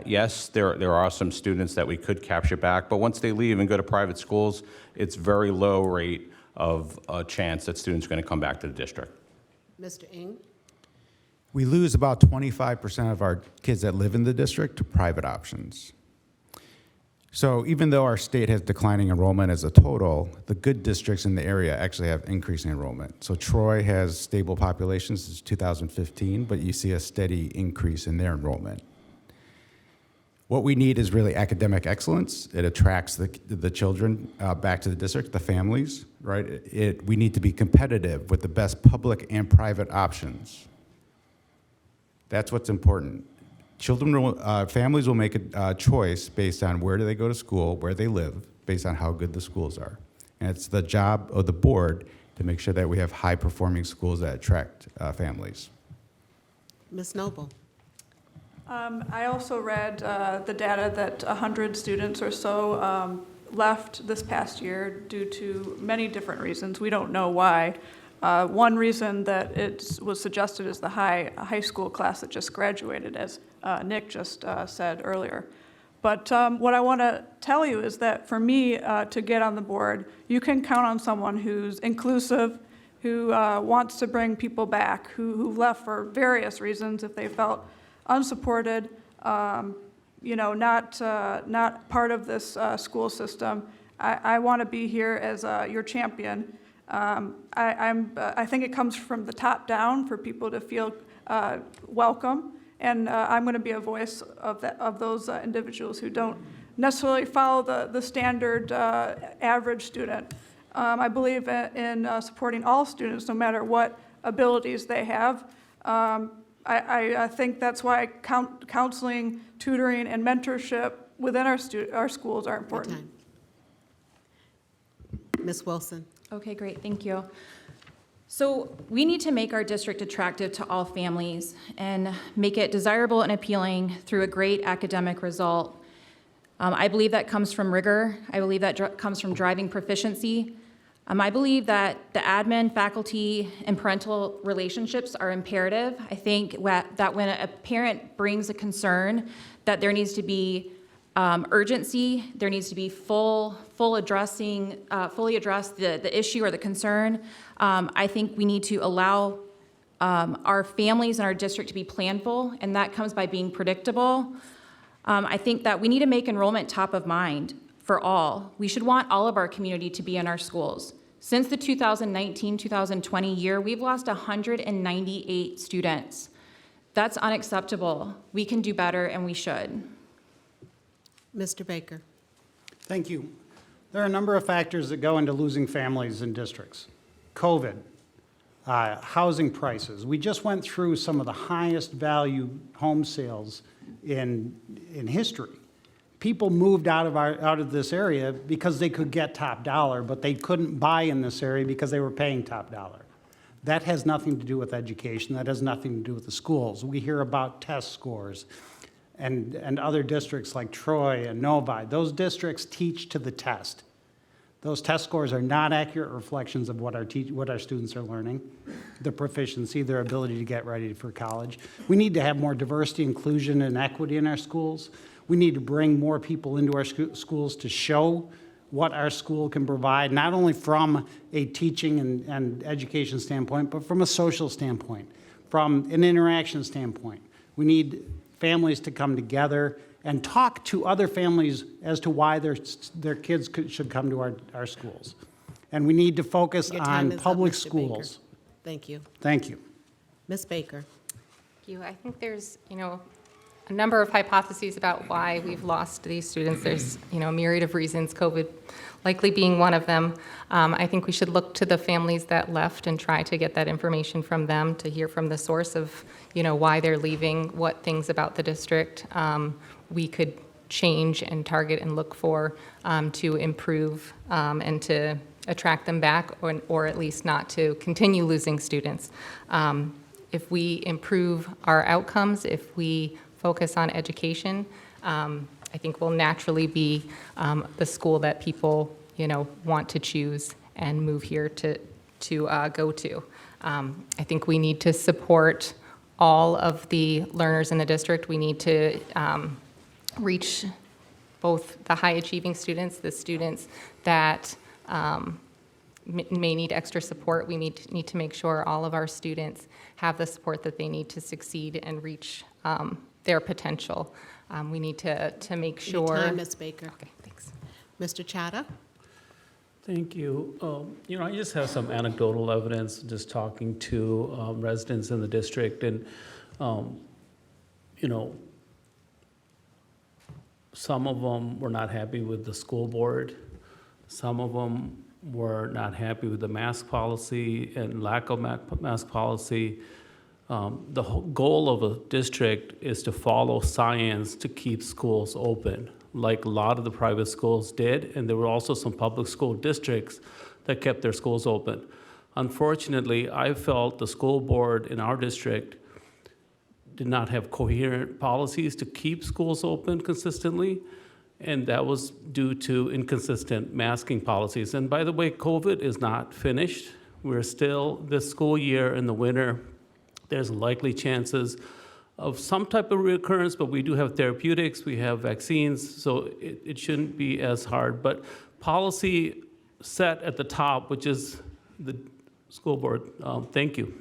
Yes, there are some students that we could capture back, but once they leave and go to private schools, it's very low rate of a chance that students are going to come back to the district. Mr. Ng. We lose about 25% of our kids that live in the district to private options. So even though our state has declining enrollment as a total, the good districts in the area actually have increasing enrollment. So Troy has stable populations since 2015, but you see a steady increase in their enrollment. What we need is really academic excellence. It attracts the children back to the district, the families, right? We need to be competitive with the best public and private options. That's what's important. Families will make a choice based on where do they go to school, where they live, based on how good the schools are. And it's the job of the board to make sure that we have high-performing schools that attract families. Ms. Noble. I also read the data that 100 students or so left this past year due to many different reasons. We don't know why. One reason that it was suggested is the high school class that just graduated, as Nick just said earlier. But what I want to tell you is that for me to get on the board, you can count on someone who's inclusive, who wants to bring people back, who left for various reasons if they felt unsupported, not part of this school system. I want to be here as your champion. I think it comes from the top down for people to feel welcome, and I'm going to be a voice of those individuals who don't necessarily follow the standard average student. I believe in supporting all students, no matter what abilities they have. I think that's why counseling, tutoring, and mentorship within our schools are important. Ms. Wilson. Okay, great, thank you. So we need to make our district attractive to all families and make it desirable and appealing through a great academic result. I believe that comes from rigor. I believe that comes from driving proficiency. I believe that the admin, faculty, and parental relationships are imperative. I think that when a parent brings a concern, that there needs to be urgency, there needs to be fully address the issue or the concern. I think we need to allow our families in our district to be planful, and that comes by being predictable. I think that we need to make enrollment top of mind for all. We should want all of our community to be in our schools. Since the 2019-2020 year, we've lost 198 students. That's unacceptable. We can do better, and we should. Mr. Baker. Thank you. There are a number of factors that go into losing families in districts. COVID, housing prices. We just went through some of the highest value home sales in history. People moved out of this area because they could get top dollar, but they couldn't buy in this area because they were paying top dollar. That has nothing to do with education. That has nothing to do with the schools. We hear about test scores and other districts like Troy and Novi. Those districts teach to the test. Those test scores are not accurate reflections of what our students are learning, their proficiency, their ability to get ready for college. We need to have more diversity, inclusion, and equity in our schools. We need to bring more people into our schools to show what our school can provide, not only from a teaching and education standpoint, but from a social standpoint, from an interaction standpoint. We need families to come together and talk to other families as to why their kids should come to our schools. And we need to focus on public schools. Thank you. Thank you. Ms. Baker. Thank you. I think there's, a number of hypotheses about why we've lost these students. There's, a myriad of reasons, COVID likely being one of them. I think we should look to the families that left and try to get that information from them, to hear from the source of, why they're leaving, what things about the district we could change and target and look for to improve and to attract them back, or at least not to continue losing students. If we improve our outcomes, if we focus on education, I think we'll naturally be the school that people, want to choose and move here to go to. I think we need to support all of the learners in the district. We need to reach both the high-achieving students, the students that may need extra support. We need to make sure all of our students have the support that they need to succeed and reach their potential. We need to make Your sure. time, Ms. Baker. Okay, thanks. Mr. Chatta? Thank you. I just have some anecdotal evidence, just talking to residents in the district, and, some of them were not happy with the school board. Some of them were not happy with the mask policy and lack of mask policy. The whole goal of a district is to follow science to keep schools open, like a lot of the private schools did, and there were also some public school districts that kept their schools open. Unfortunately, I felt the school board in our district did not have coherent policies to keep schools open consistently, and that was due to inconsistent masking policies. And by the way, COVID is not finished. We're still, this school year in the winter, there's likely chances of some type of reoccurrence, but we do have therapeutics, we have vaccines, so it shouldn't be as hard. But policy set at the top, which is the school board. Thank you.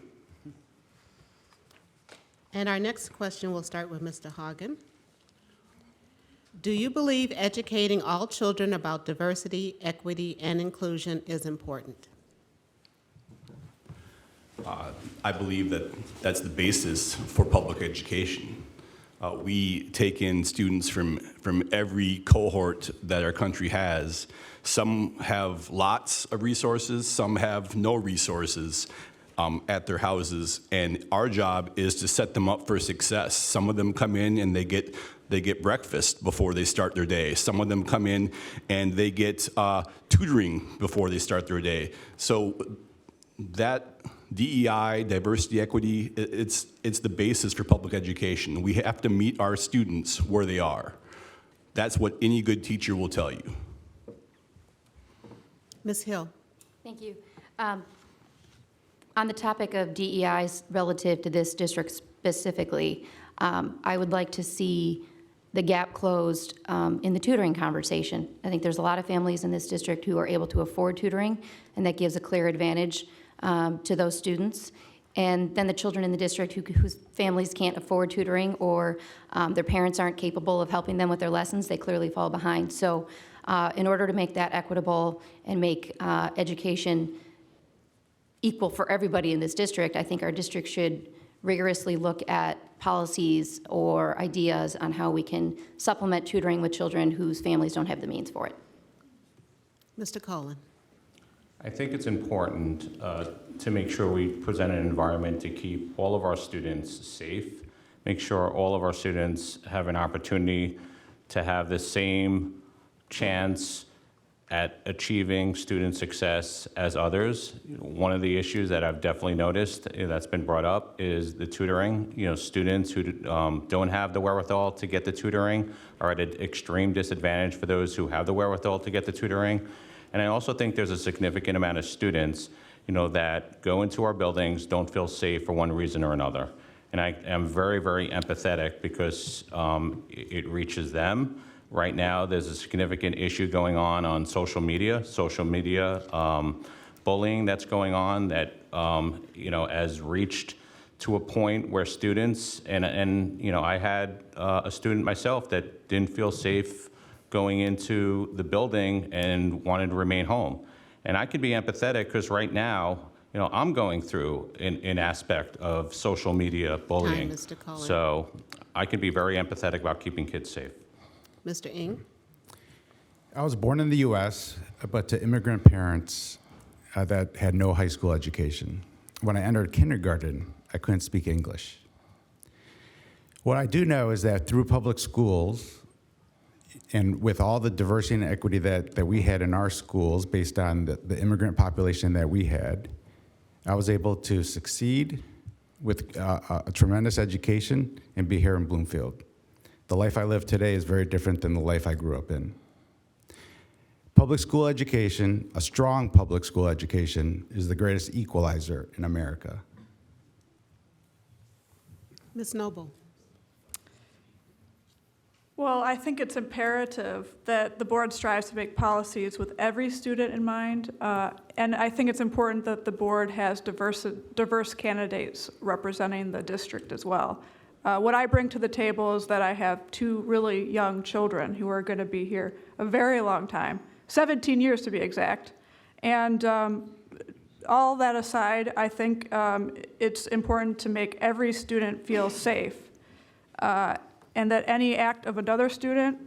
And our next question will start with Mr. Hagen. Do you believe educating all children about diversity, equity, and inclusion is important? I believe that that's the basis for public education. We take in students from every cohort that our country has. Some have lots of resources, some have no resources at their houses, and our job is to set them up for success. Some of them come in and they get breakfast before they start their day. Some of them come in and they get tutoring before they start their day. So that DEI, diversity, equity, it's the basis for public education. We have to meet our students where they are. That's what any good teacher will tell you. Ms. Hill? Thank you. On the topic of DEIs relative to this district specifically, I would like to see the gap closed in the tutoring conversation. I think there's a lot of families in this district who are able to afford tutoring, and that gives a clear advantage to those students. And then the children in the district whose families can't afford tutoring, or their parents aren't capable of helping them with their lessons, they clearly fall behind. So in order to make that equitable and make education equal for everybody in this district, I think our district should rigorously look at policies or ideas on how we can supplement tutoring with children whose families don't have the means for it. Mr. Cullen? I think it's important to make sure we present an environment to keep all of our students safe, make sure all of our students have an opportunity to have the same chance at achieving student success as others. One of the issues that I've definitely noticed that's been brought up is the tutoring. Students who don't have the wherewithal to get the tutoring are at an extreme disadvantage for those who have the wherewithal to get the tutoring. And I also think there's a significant amount of students, that go into our buildings, don't feel safe for one reason or another. And I am very, very empathetic because it reaches them. Right now, there's a significant issue going on social media, bullying that's going on that, has reached to a point where students, and I had a student myself that didn't feel safe going into the building and wanted to remain home. And I can be empathetic because right now, I'm going through an aspect of social media bullying. Time, Mr. Cullen. So I can be very empathetic about keeping kids safe. Mr. Ng? I was born in the U.S., but to immigrant parents that had no high school education. When I entered kindergarten, I couldn't speak English. What I do know is that through public schools, and with all the diversity and equity that we had in our schools based on the immigrant population that we had, I was able to succeed with a tremendous education and be here in Bloomfield. The life I live today is very different than the life I grew up in. Public school education, a strong public school education, is the greatest equalizer in America. Ms. Noble? Well, I think it's imperative that the board strives to make policies with every student in mind, and I think it's important that the board has diverse candidates representing the district as well. What I bring to the table is that I have 2 really young children who are going to be here a very long time, 17 years to be exact. And all that aside, I think it's important to make every student feel safe, and that any act of another student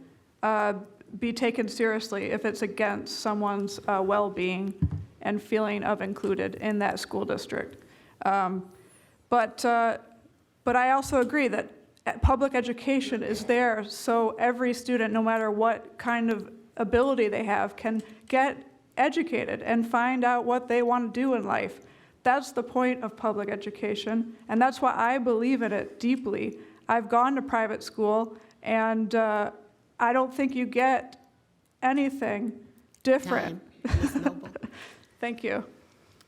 be taken seriously if it's against someone's well-being and feeling of included in that school district. But I also agree that public education is there so every student, no matter what kind of ability they have, can get educated and find out what they want to do in life. That's the point of public education, and that's why I believe in it deeply. I've gone to private school, and I don't think you get anything different. Time. Ms. Noble. Thank you.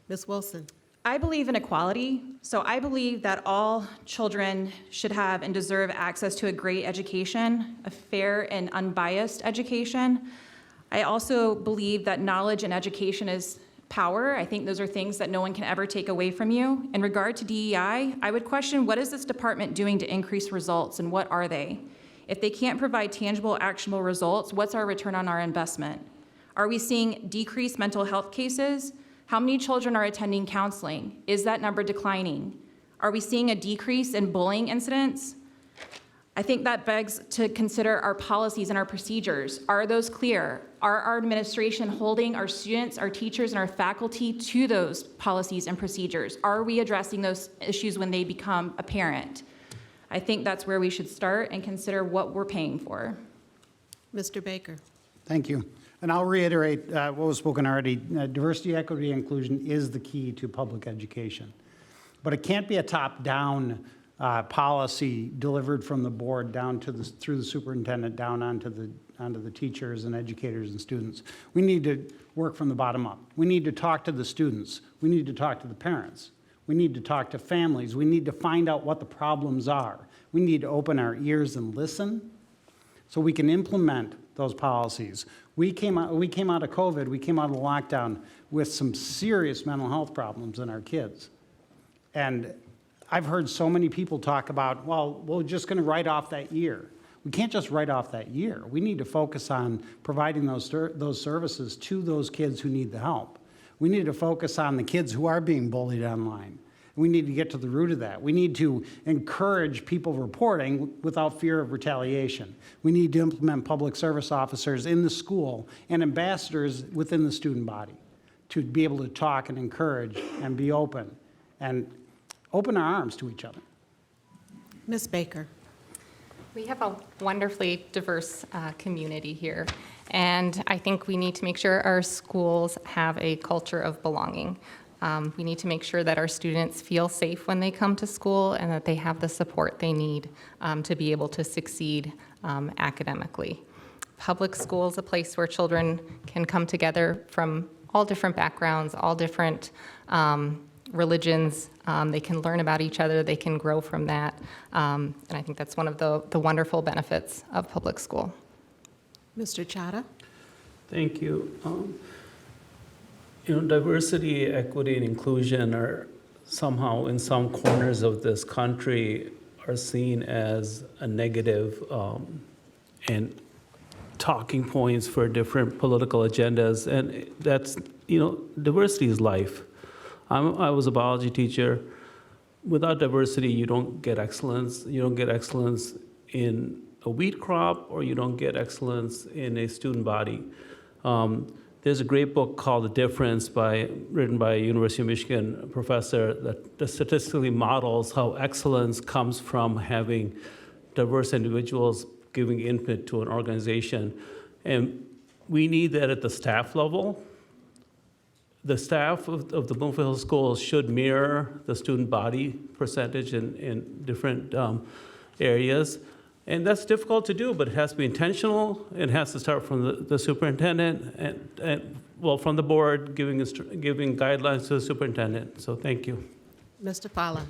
Ms. Wilson. I believe in equality, so I believe that all children should have and deserve access to a great education, a fair and unbiased education. I also believe that knowledge and education is power. I think those are things that no one can ever take away from you. In regard to DEI, I would question, what is this department doing to increase results, and what are they? If they can't provide tangible, actionable results, what's our return on our investment? Are we seeing decreased mental health cases? How many children are attending counseling? Is that number declining? Are we seeing a decrease in bullying incidents? I think that begs to consider our policies and our procedures. Are those clear? Are our administration holding our students, our teachers, and our faculty to those policies and procedures? Are we addressing those issues when they become apparent? I think that's where we should start and consider what we're paying for. Mr. Baker. Thank you. And I'll reiterate what was spoken already. Diversity, equity, and inclusion is the key to public education. But it can't be a top-down policy delivered from the board down to through the superintendent down onto the teachers and educators and students. We need to work from the bottom up. We need to talk to the students. We need to talk to the parents. We need to talk to families. We need to find out what the problems are. We need to open our ears and listen so we can implement those policies. We came out of COVID, we came out of the lockdown with some serious mental health problems in our kids. And I've heard so many people talk about, well, we're just going to write off that year. We can't just write off that year. We need to focus on providing those services to those kids who need the help. We need to focus on the kids who are being bullied online. We need to get to the root of that. We need to encourage people reporting without fear of retaliation. We need to implement public service officers in the school and ambassadors within the student body to be able to talk and encourage and be open and open our arms to each other. Ms. Baker. We have a wonderfully diverse community here, and I think we need to make sure our schools have a culture of belonging. We need to make sure that our students feel safe when they come to school and that they have the support they need to be able to succeed academically. Public school is a place where children can come together from all different backgrounds, all different religions. They can learn about each other, they can grow from that, and I think that's one of the wonderful benefits of public school. Mr. Chadha. Thank you. Diversity, equity, and inclusion are somehow in some corners of this country are seen as a negative and talking points for different political agendas. And that's, diversity is life. I was a biology teacher. Without diversity, you don't get excellence. You don't get excellence in a wheat crop, or you don't get excellence in a student body. There's a great book called The Difference written by a University of Michigan professor that statistically models how excellence comes from having diverse individuals giving input to an organization. And we need that at the staff level. The staff of the Bloomfield Hills schools should mirror the student body percentage in different areas. And that's difficult to do, but it has to be intentional. It has to start from the superintendent and from the board giving guidelines to the superintendent. So thank you. Mr. Fala.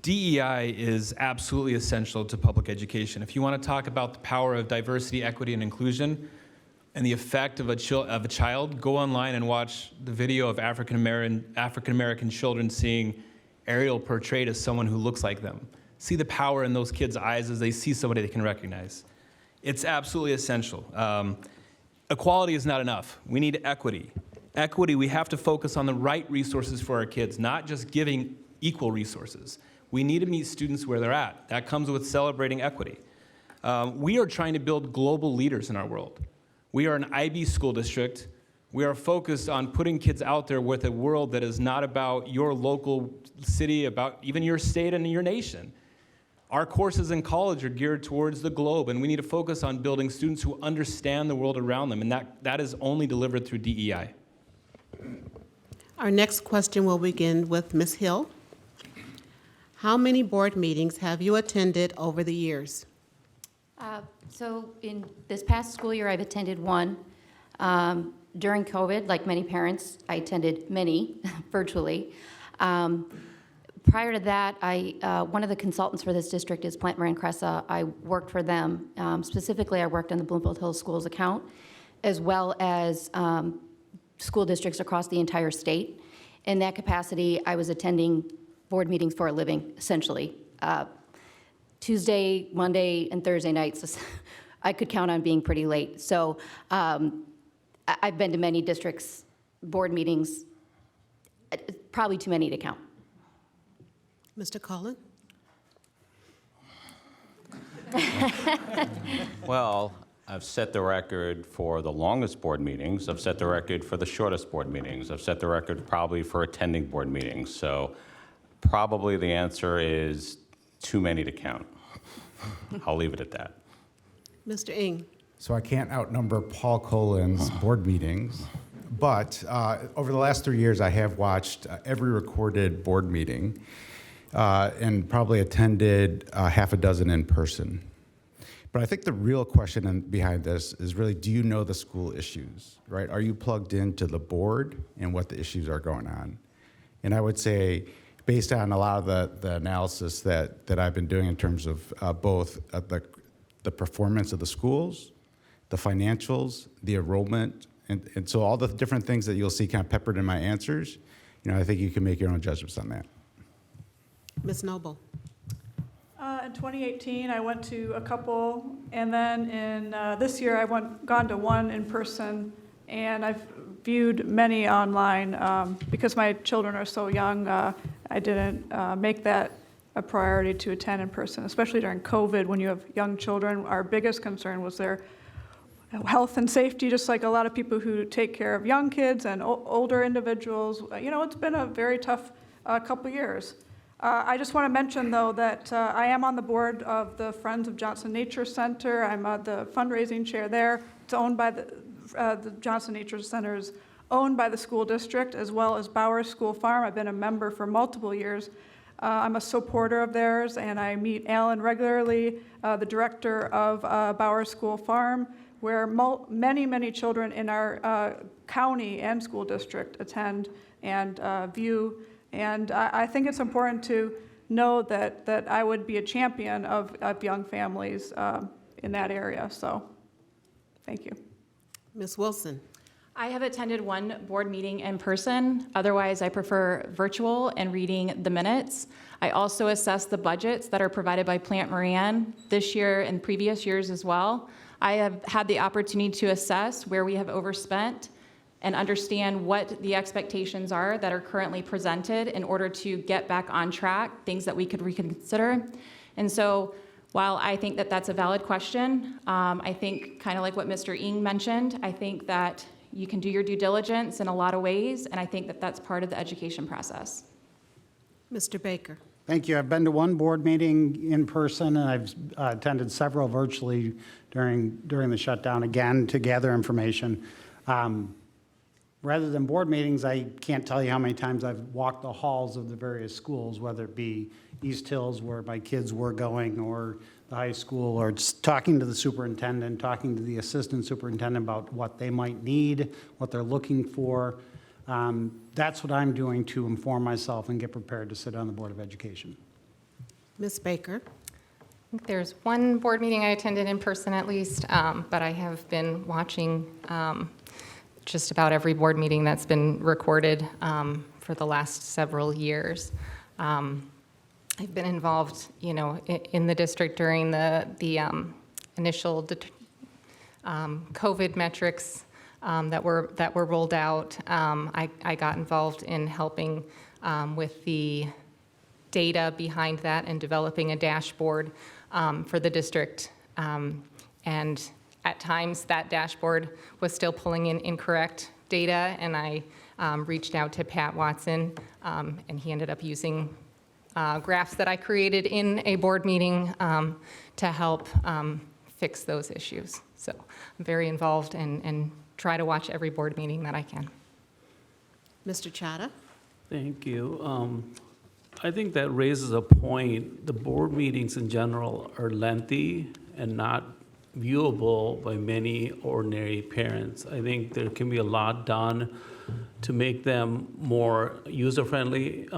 DEI is absolutely essential to public education. If you want to talk about the power of diversity, equity, and inclusion, and the effect of a child, go online and watch the video of African American children seeing Ariel portrayed as someone who looks like them. See the power in those kids' eyes as they see somebody they can recognize. It's absolutely essential. Equality is not enough. We need equity. Equity, we have to focus on the right resources for our kids, not just giving equal resources. We need to meet students where they're at. That comes with celebrating equity. We are trying to build global leaders in our world. We are an IB school district. We are focused on putting kids out there with a world that is not about your local city, about even your state and your nation. Our courses in college are geared towards the globe, and we need to focus on building students who understand the world around them, and that is only delivered through DEI. Our next question will begin with Ms. Hill. How many board meetings have you attended over the years? So in this past school year, I've attended one. During COVID, like many parents, I attended many virtually. Prior to that, one of the consultants for this district is Plant Moran Cressa. I worked for them. Specifically, I worked on the Bloomfield Hills Schools account, as well as school districts across the entire state. In that capacity, I was attending board meetings for a living, essentially. Tuesday, Monday, and Thursday nights, I could count on being pretty late. So I've been to many districts' board meetings, probably too many to count. Mr. Cullen? Well, I've set the record for the longest board meetings. I've set the record for the shortest board meetings. I've set the record probably for attending board meetings. So probably the answer is too many to count. I'll leave it at that. Mr. Ng? So I can't outnumber Paul Colin's board meetings, but over the last 3 years, I have watched every recorded board meeting and probably attended half a dozen in person. But I think the real question behind this is really, do you know the school issues, right? Are you plugged into the board and what the issues are going on? And I would say, based on a lot of the analysis that I've been doing in terms of both the performance of the schools, the financials, the enrollment, and so all the different things that you'll see kind of peppered in my answers, I think you can make your own judgments on that. Ms. Noble? In 2018, I went to a couple, and then in this year, I've gone to one in person, and I've viewed many online. Because my children are so young, I didn't make that a priority to attend in person, especially during COVID when you have young children. Our biggest concern was their health and safety, just like a lot of people who take care of young kids and older individuals. It's been a very tough couple years. I just want to mention, though, that I am on the board of the Friends of Johnson Nature Center. I'm the fundraising chair there. It's owned by the Johnson Nature Center is owned by the school district, as well as Bowers School Farm. I've been a member for multiple years. I'm a supporter of theirs, and I meet Alan regularly, the director of Bowers School Farm, where many, many children in our county and school district attend and view. And I think it's important to know that I would be a champion of young families in that area. So, thank you. Ms. Wilson? I have attended one board meeting in person. Otherwise, I prefer virtual and reading the minutes. I also assess the budgets that are provided by Plant Moran this year and previous years as well. I have had the opportunity to assess where we have overspent and understand what the expectations are that are currently presented in order to get back on track, things that we could reconsider. And so while I think that that's a valid question, I think kind of like what Mr. Ng mentioned, I think that you can do your due diligence in a lot of ways, and I think that that's part of the education process. Mr. Baker? Thank you. I've been to one board meeting in person, and I've attended several virtually during the shutdown, again, to gather information. Rather than board meetings, I can't tell you how many times I've walked the halls of the various schools, whether it be East Hills, where my kids were going, or the high school, or just talking to the superintendent, talking to the assistant superintendent about what they might need, what they're looking for. That's what I'm doing to inform myself and get prepared to sit on the Board of Education. Ms. Baker? I think there's one board meeting I attended in person at least, but I have been watching just about every board meeting that's been recorded for the last several years. I've been involved, in the district during the initial COVID metrics that were rolled out. I got involved in helping with the data behind that and developing a dashboard for the district. And at times, that dashboard was still pulling in incorrect data, and I reached out to Pat Watson, and he ended up using graphs that I created in a board meeting to help fix those issues. So I'm very involved and try to watch every board meeting that I can. Mr. Chadha? Thank you. I think that raises a point. The board meetings in general are lengthy and not viewable by many ordinary parents. I think there can be a lot done to make them more user-friendly,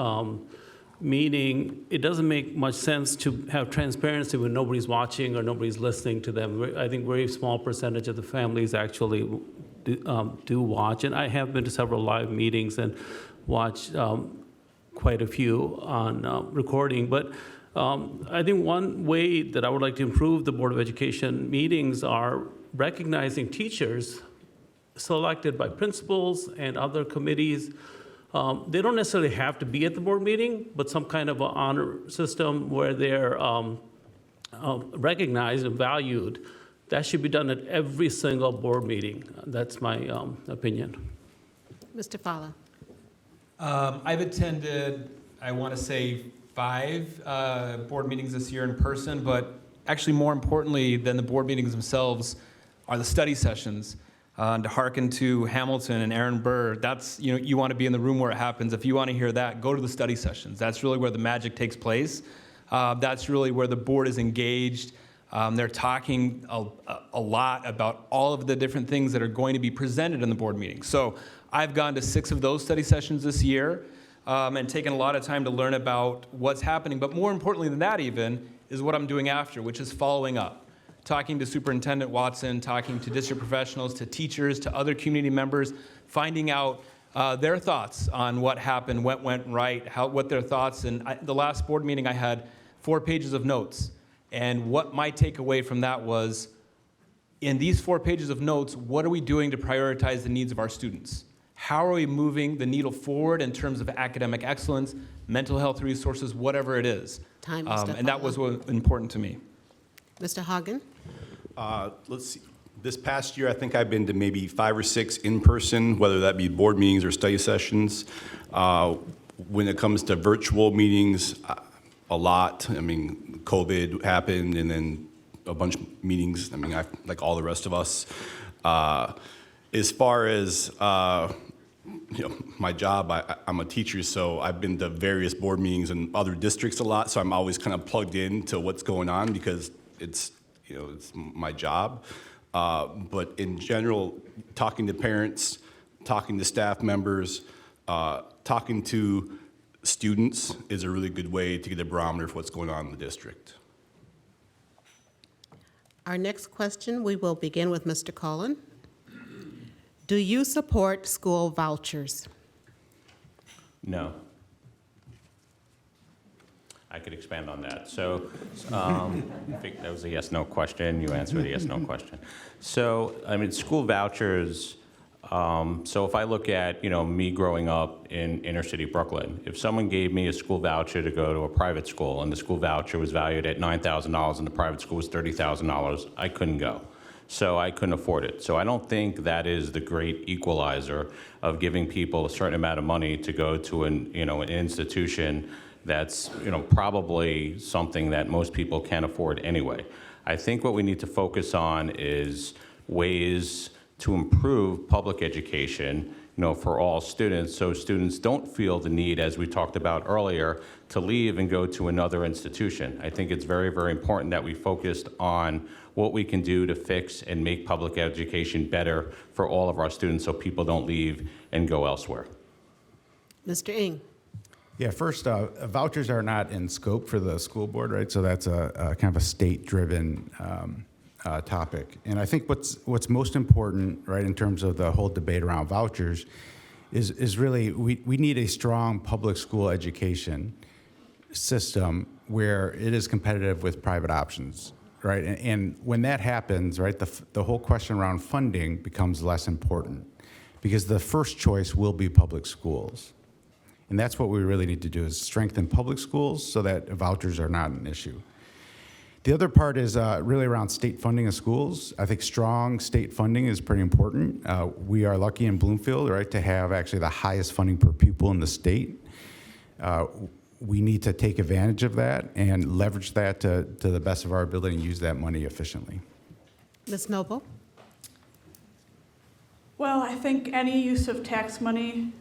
meaning it doesn't make much sense to have transparency when nobody's watching or nobody's listening to them. I think very small percentage of the families actually do watch, and I have been to several live meetings and watched quite a few on recording. But I think one way that I would like to improve the Board of Education meetings are recognizing teachers selected by principals and other committees. They don't necessarily have to be at the board meeting, but some kind of an honor system where they're recognized and valued. That should be done at every single board meeting. That's my opinion. Mr. Fala? I've attended, I want to say, 5 board meetings this year in person, but actually more importantly than the board meetings themselves are the study sessions. To hearken to Hamilton and Aaron Burr, that's, you want to be in the room where it happens. If you want to hear that, go to the study sessions. That's really where the magic takes place. That's really where the board is engaged. They're talking a lot about all of the different things that are going to be presented in the board meeting. So I've gone to 6 of those study sessions this year and taken a lot of time to learn about what's happening. But more importantly than that even is what I'm doing after, which is following up. Talking to Superintendent Watson, talking to district professionals, to teachers, to other community members, finding out their thoughts on what happened, what went right, what their thoughts. And the last board meeting I had 4 pages of notes. And what my takeaway from that was, in these 4 pages of notes, what are we doing to prioritize the needs of our students? How are we moving the needle forward in terms of academic excellence, mental health resources, whatever it is? Time, Mr. And that was what was important to me. Mr. Hagen? Let's see. This past year, I think I've been to maybe 5 or 6 in person, whether that be board meetings or study sessions. When it comes to virtual meetings, a lot. I mean, COVID happened, and then a bunch of meetings. I mean, like all the rest of us. As far as my job, I'm a teacher, so I've been to various board meetings in other districts a lot. So I'm always kind of plugged in to what's going on because it's my job. But in general, talking to parents, talking to staff members, talking to students is a really good way to get a barometer for what's going on in the district. Our next question, we will begin with Mr. Cullen. Do you support school vouchers? No. I could expand on that. So I think that was a yes-no question. You answered a yes-no question. So, I mean, school vouchers, so if I look at, me growing up in inner city Brooklyn, if someone gave me a school voucher to go to a private school and the school voucher was valued at $9,000 and the private school was $30,000, I couldn't go. So I couldn't afford it. So I don't think that is the great equalizer of giving people a certain amount of money to go to an institution that's, probably something that most people can't afford anyway. I think what we need to focus on is ways to improve public education, for all students, so students don't feel the need, as we talked about earlier, to leave and go to another institution. I think it's very, very important that we focused on what we can do to fix and make public education better for all of our students so people don't leave and go elsewhere. Mr. Ng? Yeah, first, vouchers are not in scope for the school board, right? So that's a kind of a state-driven topic. And I think what's most important, right, in terms of the whole debate around vouchers is really we need a strong public school education system where it is competitive with private options, right? And when that happens, right, the whole question around funding becomes less important because the first choice will be public schools. And that's what we really need to do is strengthen public schools so that vouchers are not an issue. The other part is really around state funding of schools. I think strong state funding is pretty important. We are lucky in Bloomfield, right, to have actually the highest funding per pupil in the state. We need to take advantage of that and leverage that to the best of our ability and use that money efficiently. Ms. Noble? Well, I think any use of tax money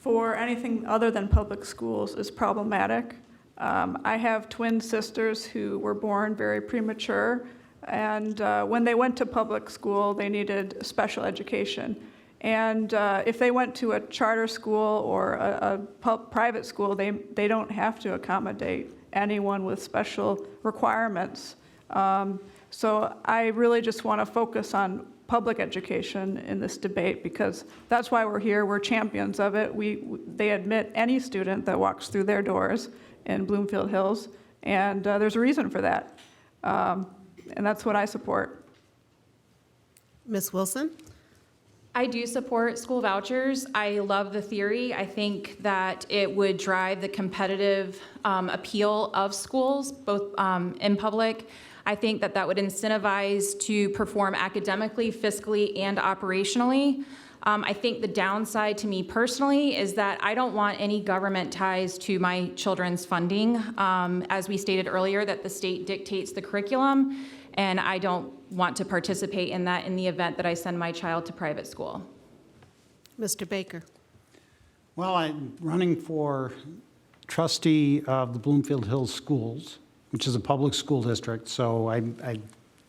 for anything other than public schools is problematic. I have twin sisters who were born very premature, and when they went to public school, they needed special education. And if they went to a charter school or a private school, they don't have to accommodate anyone with special requirements. So I really just want to focus on public education in this debate because that's why we're here. We're champions of it. They admit any student that walks through their doors in Bloomfield Hills, and there's a reason for that. And that's what I support. Ms. Wilson? I do support school vouchers. I love the theory. I think that it would drive the competitive appeal of schools, both in public. I think that that would incentivize to perform academically, fiscally, and operationally. I think the downside to me personally is that I don't want any government ties to my children's funding. As we stated earlier, that the state dictates the curriculum, and I don't want to participate in that in the event that I send my child to private school. Mr. Baker? Well, I'm running for trustee of the Bloomfield Hills Schools, which is a public school district, so I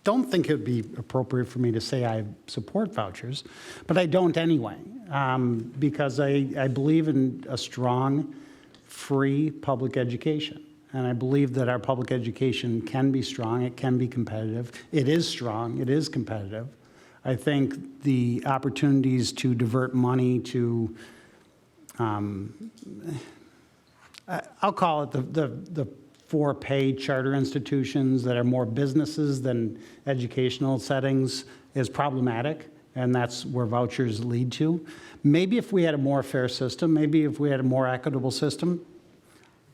don't think it would be appropriate for me to say I support vouchers, but I don't anyway, because I believe in a strong, free public education. And I believe that our public education can be strong, it can be competitive. It is strong, it is competitive. I think the opportunities to divert money to, I'll call it the for-pay charter institutions that are more businesses than educational settings is problematic, and that's where vouchers lead to. Maybe if we had a more fair system, maybe if we had a more equitable system,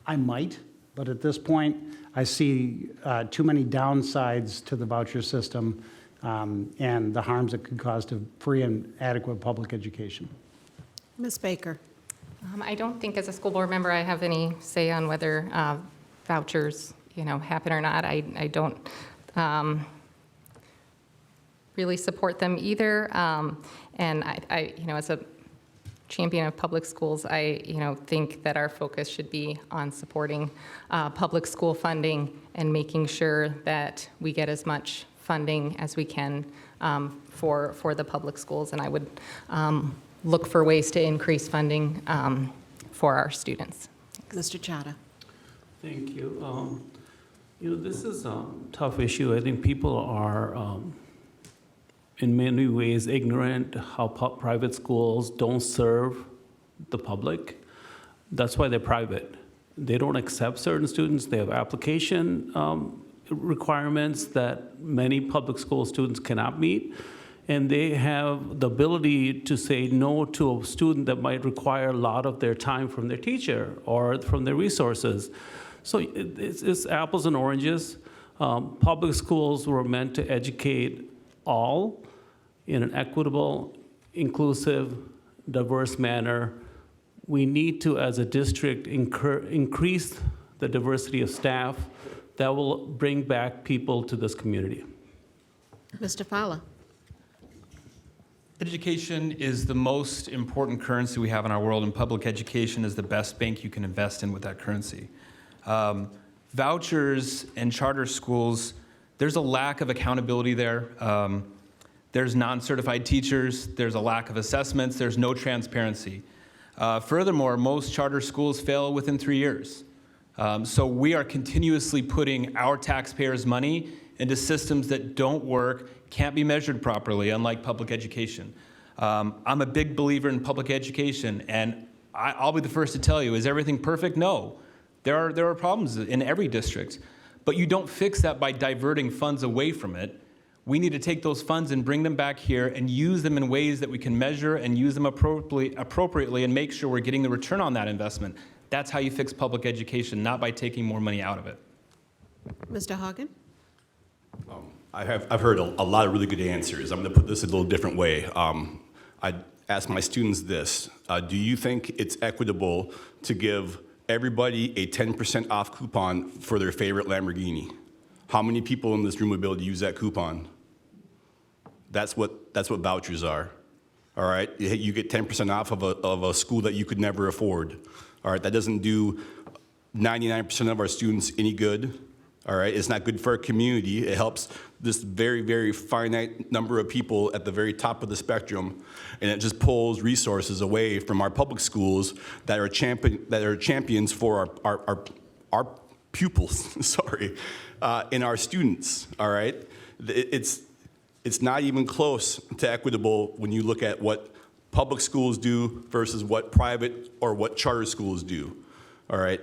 I might. But at this point, I see too many downsides to the voucher system and the harms it could cause to free and adequate public education. Ms. Baker? I don't think as a school board member I have any say on whether vouchers, happen or not. I don't really support them either. And I as a champion of public schools, I think that our focus should be on supporting public school funding and making sure that we get as much funding as we can for the public schools. And I would look for ways to increase funding for our students. Mr. Chadha? Thank you. This is a tough issue. I think people are in many ways ignorant how private schools don't serve the public. That's why they're private. They don't accept certain students. They have application requirements that many public school students cannot meet. And they have the ability to say no to a student that might require a lot of their time from their teacher or from their resources. So it's apples and oranges. Public schools were meant to educate all in an equitable, inclusive, diverse manner. We need to, as a district, increase the diversity of staff that will bring back people to this community. Mr. Fowler? Education is the most important currency we have in our world, and public education is the best bank you can invest in with that currency. Vouchers and charter schools, there's a lack of accountability there. There's non-certified teachers, there's a lack of assessments, there's no transparency. Furthermore, most charter schools fail within 3 years. So we are continuously putting our taxpayers' money into systems that don't work, can't be measured properly, unlike public education. I'm a big believer in public education, and I'll be the first to tell you, is everything perfect? No. There are problems in every district, but you don't fix that by diverting funds away from it. We need to take those funds and bring them back here and use them in ways that we can measure and use them appropriately and make sure we're getting the return on that investment. That's how you fix public education, not by taking more money out of it. Mr. Hagen? I've heard a lot of really good answers. I'm going to put this a little different way. I ask my students this. Do you think it's equitable to give everybody a 10% off coupon for their favorite Lamborghini? How many people in this room would be able to use that coupon? That's what vouchers are. All right, you get 10% off of a school that you could never afford. All right, that doesn't do 99% of our students any good. All right, it's not good for our community. It helps this very, very finite number of people at the very top of the spectrum, and it just pulls resources away from our public schools that are champions for our pupils. Sorry, and our students. All right, it's not even close to equitable when you look at what public schools do versus what private or what charter schools do. All right,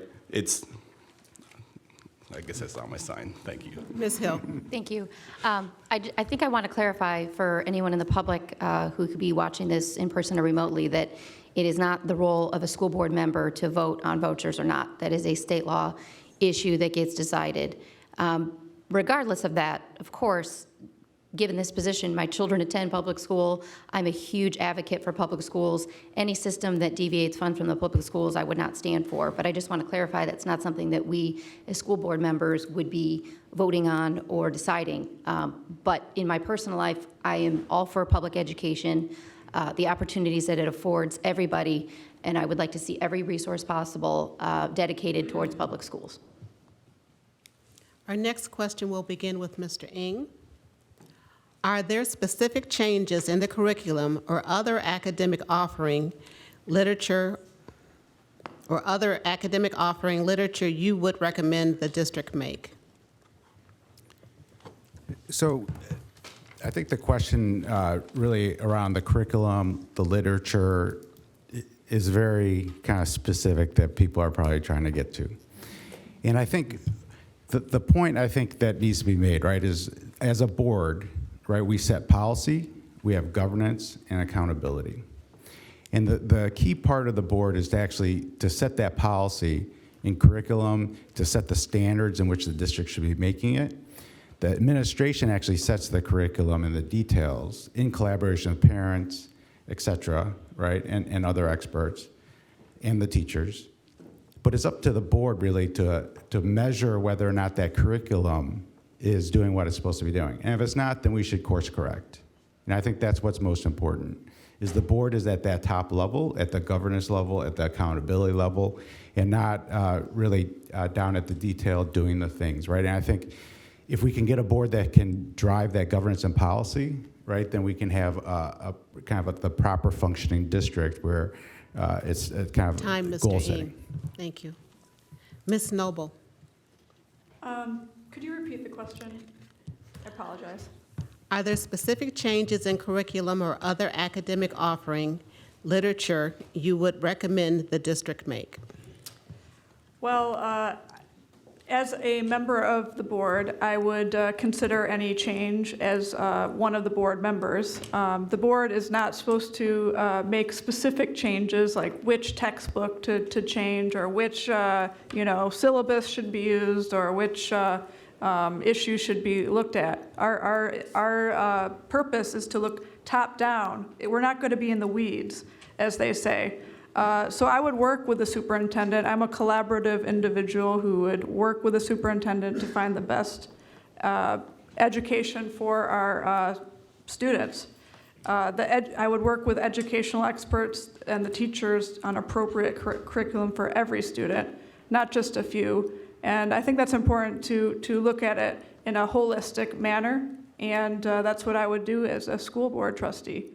I guess that's not my sign. Thank you. Ms. Hill? Thank you. I think I want to clarify for anyone in the public who could be watching this in person or remotely that it is not the role of a school board member to vote on vouchers or not. That is a state law issue that gets decided. Regardless of that, of course, given this position, my children attend public school. I'm a huge advocate for public schools. Any system that deviates funds from the public schools, I would not stand for. But I just want to clarify that's not something that we as school board members would be voting on or deciding. But in my personal life, I am all for public education, the opportunities that it affords everybody, and I would like to see every resource possible dedicated towards public schools. Our next question will begin with Mr. Ng. Are there specific changes in the curriculum or other academic offering literature you would recommend the district make? So I think the question really around the curriculum, the literature, is very kind of specific that people are probably trying to get to. And I think the point I think that needs to be made, right, is as a board, right, we set policy, we have governance and accountability. And the key part of the board is to set that policy in curriculum, to set the standards in which the district should be making it. The administration actually sets the curriculum and the details in collaboration with parents, et cetera, right, and other experts, and the teachers. But it's up to the board really to measure whether or not that curriculum is doing what it's supposed to be doing. And if it's not, then we should course correct. And I think that's what's most important, is the board is at that top level, at the governance level, at the accountability level, and not really down at the detail doing the things, right? And I think if we can get a board that can drive that governance and policy, right, then we can have a kind of the proper functioning district where it's kind of Time, Mr. goal Ng. setting. Thank you. Ms. Noble? Could you repeat the question? I apologize. Are there specific changes in curriculum or other academic offering literature you would recommend the district make? Well, as a member of the board, I would consider any change as one of the board members. The board is not supposed to make specific changes, like which textbook to change, or which syllabus should be used, or which issue should be looked at. Our purpose is to look top down. We're not going to be in the weeds, as they say. So I would work with the superintendent. I'm a collaborative individual who would work with the superintendent to find the best education for our students. I would work with educational experts and the teachers on appropriate curriculum for every student, not just a few. And I think that's important to look at it in a holistic manner, and that's what I would do as a school board trustee.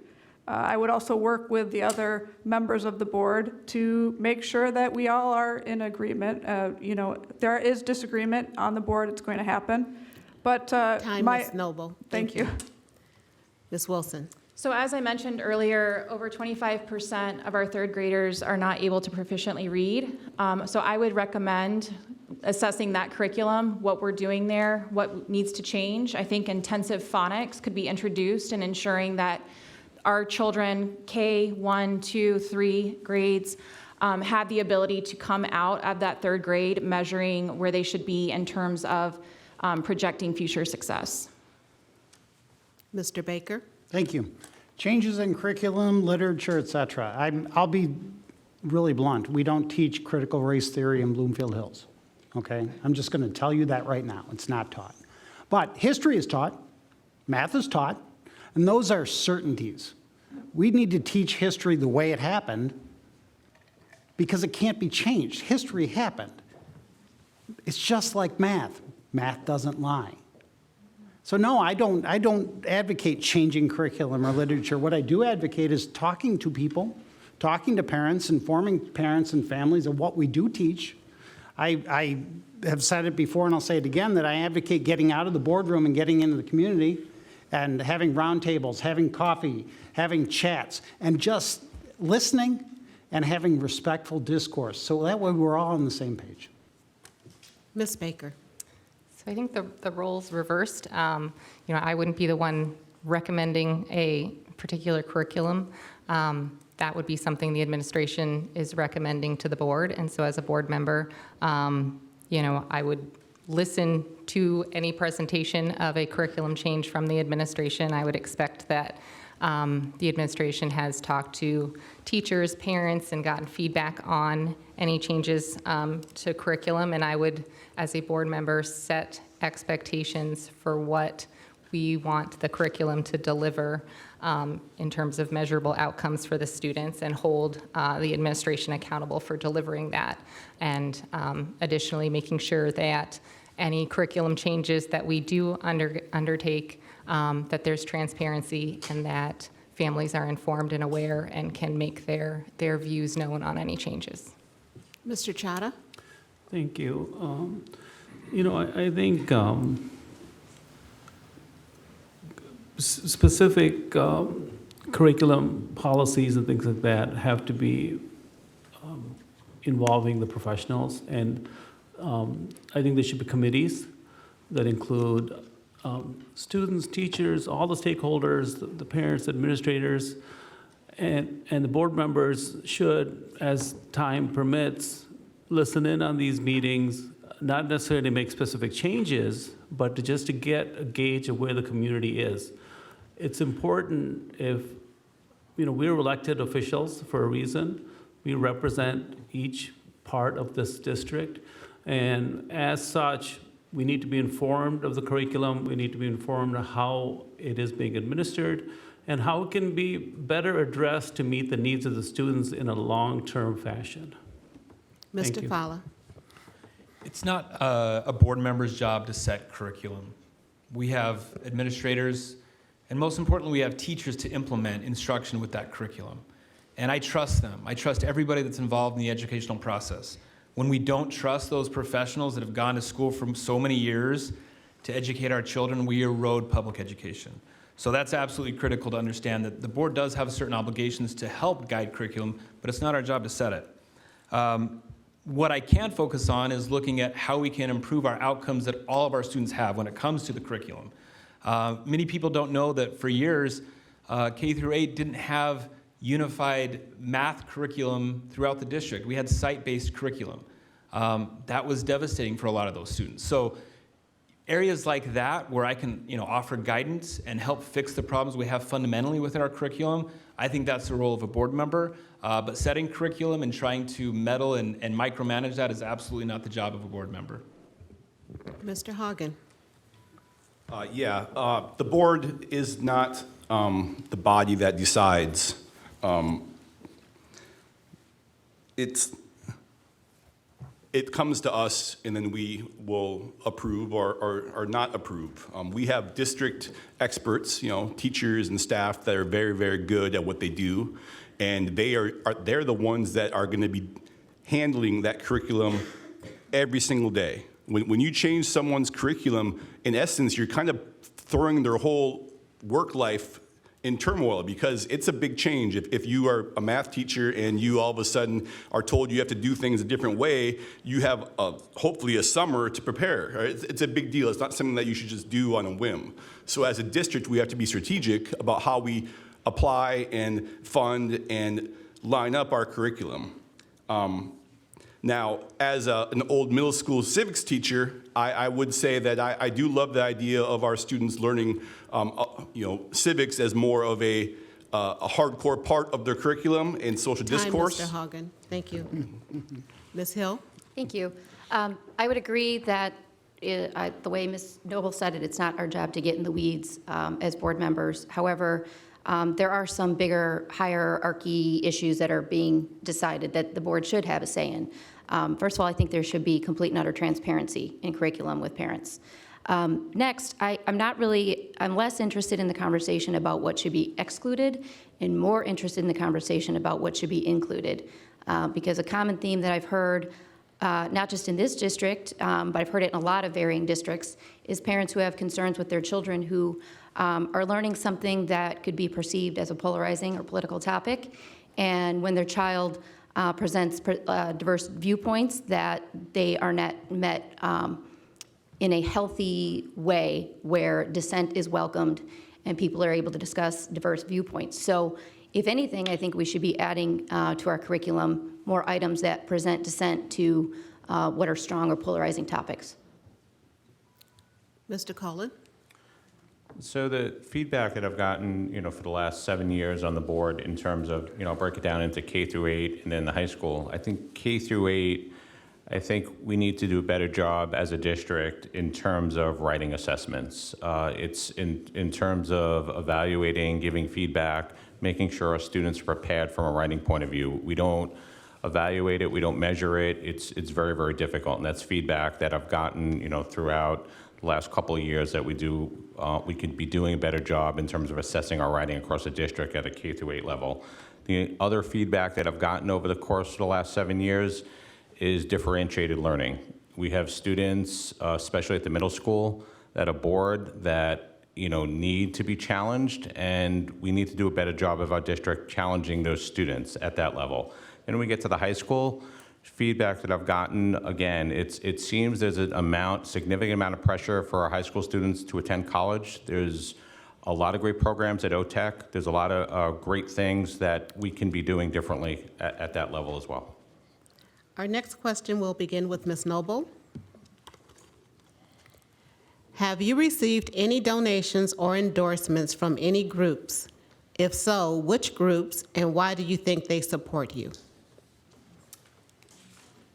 I would also work with the other members of the board to make sure that we all are in agreement. There is disagreement on the board, it's going to happen. But Time, Ms. Noble. Thank you. Ms. Wilson? So as I mentioned earlier, over 25% of our third graders are not able to proficiently read. So I would recommend assessing that curriculum, what we're doing there, what needs to change. I think intensive phonics could be introduced in ensuring that our children, K, 1, 2, 3 grades, have the ability to come out of that third grade measuring where they should be in terms of projecting future success. Mr. Baker? Thank you. Changes in curriculum, literature, et cetera. I'll be really blunt. We don't teach critical race theory in Bloomfield Hills, okay? I'm just going to tell you that right now. It's not taught. But history is taught, math is taught, and those are certainties. We need to teach history the way it happened because it can't be changed. History happened. It's just like math. Math doesn't lie. So no, I don't advocate changing curriculum or literature. What I do advocate is talking to people, talking to parents, informing parents and families of what we do teach. I have said it before and I'll say it again, that I advocate getting out of the boardroom and getting into the community and having roundtables, having coffee, having chats, and just listening and having respectful discourse. So that way we're all on the same page. Ms. Baker? So I think the roles reversed. I wouldn't be the one recommending a particular curriculum. That would be something the administration is recommending to the board. And so as a board member, I would listen to any presentation of a curriculum change from the administration. I would expect that the administration has talked to teachers, parents, and gotten feedback on any changes to curriculum. And I would, as a board member, set expectations for what we want the curriculum to deliver in terms of measurable outcomes for the students, and hold the administration accountable for delivering that. And additionally, making sure that any curriculum changes that we do undertake, that there's transparency and that families are informed and aware and can make their views known on any changes. Mr. Chadha? Thank you. I think specific curriculum policies and things like that have to be involving the professionals. And I think there should be committees that include students, teachers, all the stakeholders, the parents, administrators, and the board members should, as time permits, listen in on these meetings, not necessarily make specific changes, but to get a gauge of where the community is. It's important if, we're elected officials for a reason. We represent each part of this district, and as such, we need to be informed of the curriculum. We need to be informed of how it is being administered and how it can be better addressed to meet the needs of the students in a long-term fashion. Thank Mr. you. Fowler? It's not a board member's job to set curriculum. We have administrators, and most importantly, we have teachers to implement instruction with that curriculum. And I trust them. I trust everybody that's involved in the educational process. When we don't trust those professionals that have gone to school for so many years to educate our children, we erode public education. So that's absolutely critical to understand that the board does have certain obligations to help guide curriculum, but it's not our job to set it. What I can focus on is looking at how we can improve our outcomes that all of our students have when it comes to the curriculum. Many people don't know that for years, K through 8 didn't have unified math curriculum throughout the district. We had site-based curriculum. That was devastating for a lot of those students. So areas like that where I can offer guidance and help fix the problems we have fundamentally within our curriculum, I think that's the role of a board member. But setting curriculum and trying to meddle and micromanage that is absolutely not the job of a board member. Mr. Hagen? The board is not the body that decides. It comes to us, and then we will approve or not approve. We have district experts, teachers and staff that are very, very good at what they do, and they're the ones that are going to be handling that curriculum every single day. When you change someone's curriculum, in essence, you're kind of throwing their whole work life in turmoil because it's a big change. If you are a math teacher and you all of a sudden are told you have to do things a different way, you have hopefully a summer to prepare. Right? It's a big deal. It's not something that you should just do on a whim. So as a district, we have to be strategic about how we apply and fund and line up our curriculum. Now, as an old middle school civics teacher, I would say that I do love the idea of our students learning, civics as more of a hardcore part of their curriculum and social discourse. Time, Mr. Hagen. Thank you. Ms. Hill? Thank you. I would agree that the way Ms. Noble said it, it's not our job to get in the weeds as board members. However, there are some bigger hierarchy issues that are being decided that the board should have a say in. First of all, I think there should be complete and utter transparency in curriculum with parents. Next, I'm less interested in the conversation about what should be excluded and more interested in the conversation about what should be included. Because a common theme that I've heard, not just in this district, but I've heard it in a lot of varying districts, is parents who have concerns with their children who are learning something that could be perceived as a polarizing or political topic, and when their child presents diverse viewpoints, that they are not met in a healthy way where dissent is welcomed and people are able to discuss diverse viewpoints. So if anything, I think we should be adding to our curriculum more items that present dissent to what are strong or polarizing topics. Mr. Cullen? So the feedback that I've gotten, for the last 7 years on the board in terms of, I'll break it down into K through 8 and then the high school. I think K through 8, I think we need to do a better job as a district in terms of writing assessments. It's in terms of evaluating, giving feedback, making sure our students are prepared from a writing point of view. We don't evaluate it, we don't measure it. It's very, very difficult, and that's feedback that I've gotten, throughout the last couple of years that we could be doing a better job in terms of assessing our writing across the district at a K through 8 level. The other feedback that I've gotten over the course of the last 7 years is differentiated learning. We have students, especially at the middle school, that are bored that need to be challenged, and we need to do a better job of our district challenging those students at that level. And when we get to the high school, feedback that I've gotten, again, it seems there's a significant amount of pressure for our high school students to attend college. There's a lot of great programs at OTEC. There's a lot of great things that we can be doing differently at that level as well. Our next question will begin with Ms. Noble. Have you received any donations or endorsements from any groups? If so, which groups, and why do you think they support you?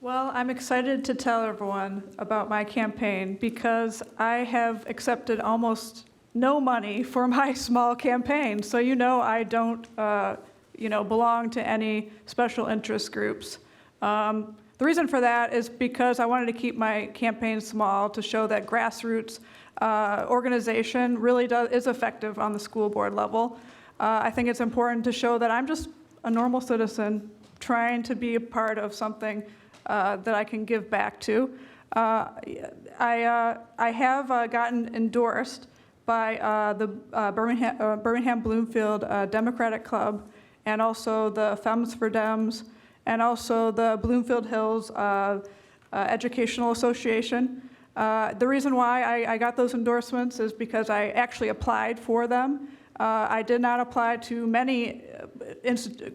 Well, I'm excited to tell everyone about my campaign because I have accepted almost no money for my small campaign. So I don't, belong to any special interest groups. The reason for that is because I wanted to keep my campaign small to show that grassroots organization really is effective on the school board level. I think it's important to show that I'm just a normal citizen trying to be a part of something that I can give back to. I have gotten endorsed by the Birmingham-Bloomfield Democratic Club and also the Femmes for Dems and also the Bloomfield Hills Educational Association. The reason why I got those endorsements is because I actually applied for them. I did not apply to many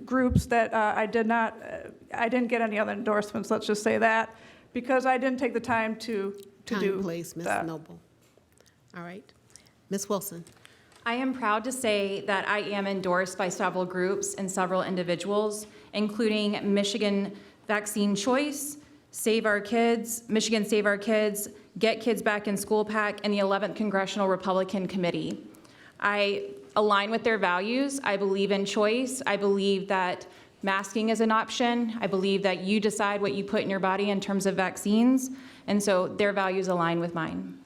groups that I didn't get any other endorsements, let's just say that, because I didn't take the time to do Time, please, Ms. that. Noble. All right. Ms. Wilson. I am proud to say that I am endorsed by several groups and several individuals, including Michigan Vaccine Choice, Save Our Kids, Michigan Save Our Kids, Get Kids Back in School PAC, and the 11th Congressional Republican Committee. I align with their values. I believe in choice. I believe that masking is an option. I believe that you decide what you put in your body in terms of vaccines, and so their values align with mine.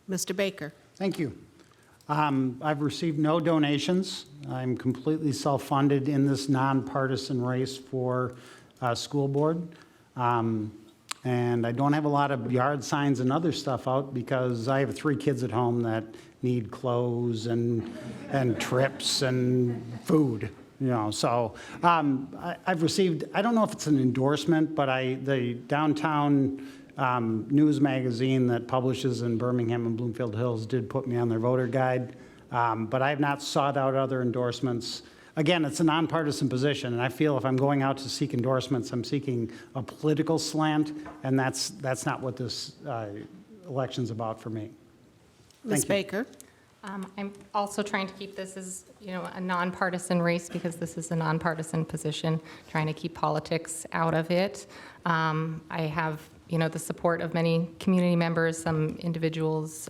Mr. Baker. Thank you. I've received no donations. I'm completely self-funded in this nonpartisan race for school board. And I don't have a lot of yard signs and other stuff out because I have 3 kids at home that need clothes and trips and food, you know. So I've received, I don't know if it's an endorsement, but the downtown news magazine that publishes in Birmingham and Bloomfield Hills did put me on their voter guide. But I have not sought out other endorsements. Again, it's a nonpartisan position, and I feel if I'm going out to seek endorsements, I'm seeking a political slant, and that's not what this election's about for me. Ms. Thank you. Baker? I'm also trying to keep this as, a nonpartisan race because this is a nonpartisan position, trying to keep politics out of it. I have, the support of many community members, some individuals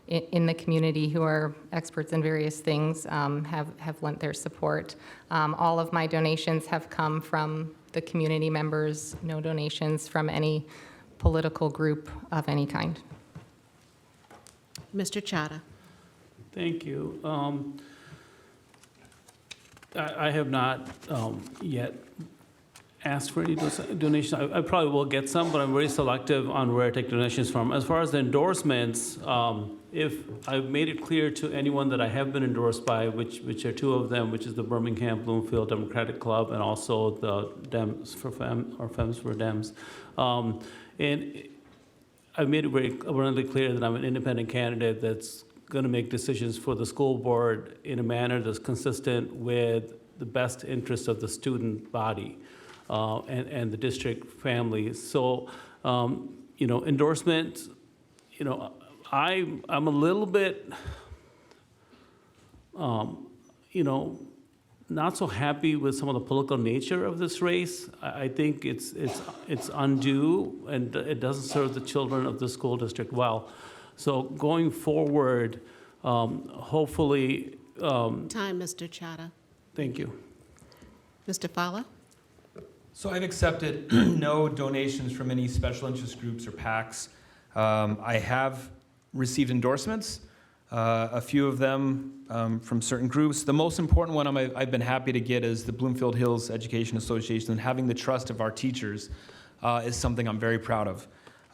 in the community who are experts in various things have lent their support. All of my donations have come from the community members, no donations from any political group of any kind. Mr. Chada? Thank you. I have not yet asked for any donations. I probably will get some, but I'm very selective on where I take donations from. As far as the endorsements, if I've made it clear to anyone that I have been endorsed by, which are 2 of them, which is the Birmingham Bloomfield Democratic Club and also the Dems for Fem, or Fems for Dems. And I've made it very abundantly clear that I'm an independent candidate that's going to make decisions for the school board in a manner that's consistent with the best interest of the student body and the district family. So, endorsement, I'm a little bit, not so happy with some of the political nature of this race. I think it's undue, and it doesn't serve the children of the school district well. So going forward, hopefully. Time, Mr. Chada. Thank you. Mr. Fowler? So I've accepted no donations from any special interest groups or PACs. I have received endorsements, a few of them from certain groups. The most important one I've been happy to get is the Bloomfield Hills Education Association, and having the trust of our teachers is something I'm very proud of.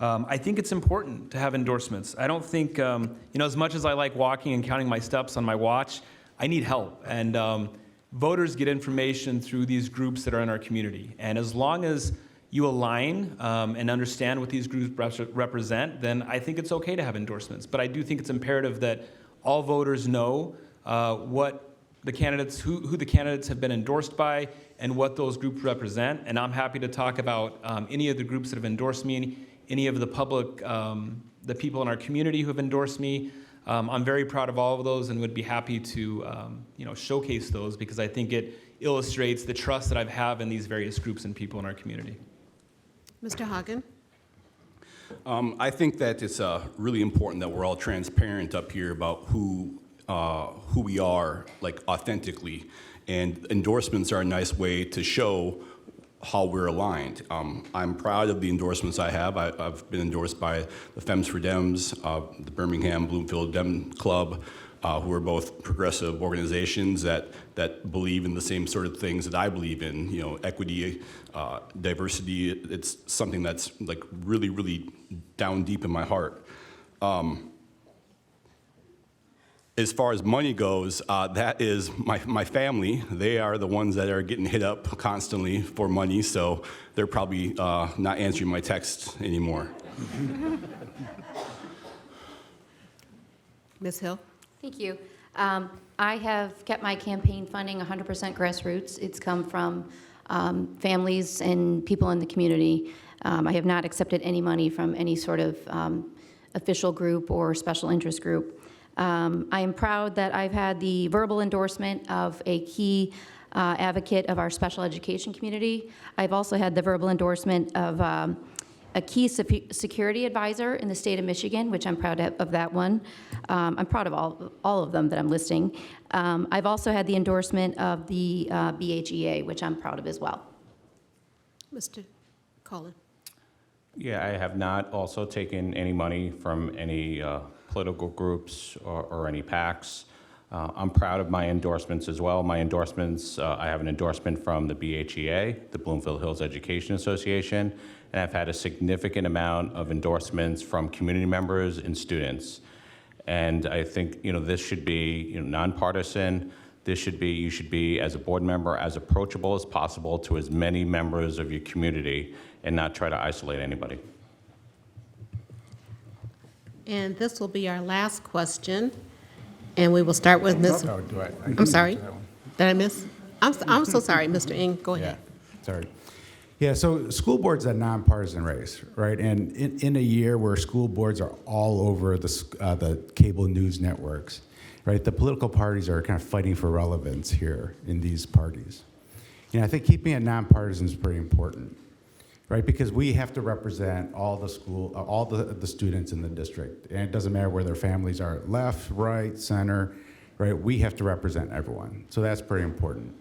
I think it's important to have endorsements. I don't think, as much as I like walking and counting my steps on my watch, I need help. And voters get information through these groups that are in our community. And as long as you align and understand what these groups represent, then I think it's okay to have endorsements. But I do think it's imperative that all voters know what the candidates, who the candidates have been endorsed by, and what those groups represent. And I'm happy to talk about any of the groups that have endorsed me, any of the public, the people in our community who have endorsed me. I'm very proud of all of those and would be happy to showcase those, because I think it illustrates the trust that I have in these various groups and people in our community. Mr. Hagen? I think that it's really important that we're all transparent up here about who we are, like, authentically. And endorsements are a nice way to show how we're aligned. I'm proud of the endorsements I have. I've been endorsed by the Fems for Dems, the Birmingham Bloomfield Dem Club, who are both progressive organizations that believe in the same sort of things that I believe in, equity, diversity. It's something that's like really, really down deep in my heart. As far as money goes, that is my family. They are the ones that are getting hit up constantly for money, so they're probably not answering my texts anymore. Ms. Hill? Thank you. I have kept my campaign funding 100% grassroots. It's come from families and people in the community. I have not accepted any money from any sort of official group or special interest group. I am proud that I've had the verbal endorsement of a key advocate of our special education community. I've also had the verbal endorsement of a key security advisor in the state of Michigan, which I'm proud of that one. I'm proud of all of them that I'm listing. I've also had the endorsement of the BHEA, which I'm proud of as well. Mr. Cullen? Yeah, I have not also taken any money from any political groups or any PACs. I'm proud of my endorsements as well. My endorsements, I have an endorsement from the BHEA, the Bloomfield Hills Education Association, and I've had a significant amount of endorsements from community members and students. And I think this should be nonpartisan. You should be, as a board member, as approachable as possible to as many members of your community and not try to isolate anybody. And this will be our last question, and we will start with Ms. I'm sorry, did I miss? I'm so sorry, Mr. Ng, go ahead. Yeah, sorry. Yeah, so school board's a nonpartisan race, right? And in a year where school boards are all over the cable news networks, right? The political parties are kind of fighting for relevance here in these parties. I think keeping it nonpartisan is pretty important, right? Because we have to represent all the students in the district, and it doesn't matter where their families are, left, right, center, right? We have to represent everyone, so that's pretty important.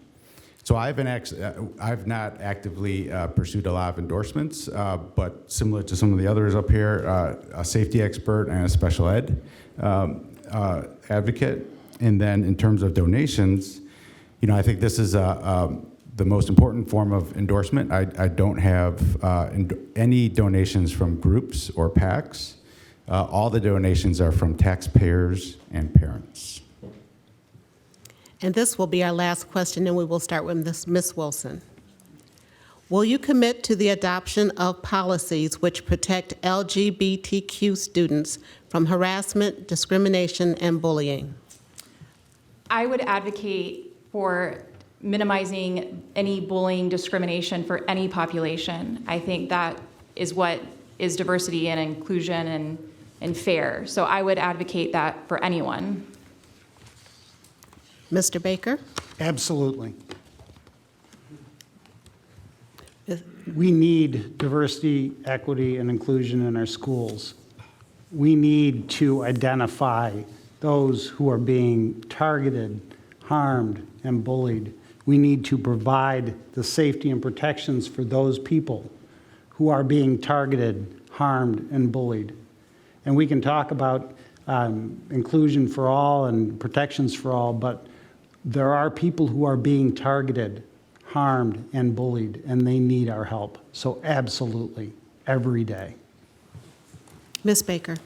So I've not actively pursued a lot of endorsements, but similar to some of the others up here, a safety expert and a special ed advocate. And then in terms of donations, I think this is the most important form of endorsement. I don't have any donations from groups or PACs. All the donations are from taxpayers and parents. And this will be our last question, and we will start with Ms. Wilson. Will you commit to the adoption of policies which protect LGBTQ students from harassment, discrimination, and bullying? I would advocate for minimizing any bullying, discrimination for any population. I think that is what is diversity and inclusion and fair. So I would advocate that for anyone. Mr. Baker? Absolutely. We need diversity, equity, and inclusion in our schools. We need to identify those who are being targeted, harmed, and bullied. We need to provide the safety and protections for those people who are being targeted, harmed, and bullied. And we can talk about inclusion for all and protections for all, but there are people who are being targeted, harmed, and bullied, and they need our help. So absolutely, every day. Ms. Baker?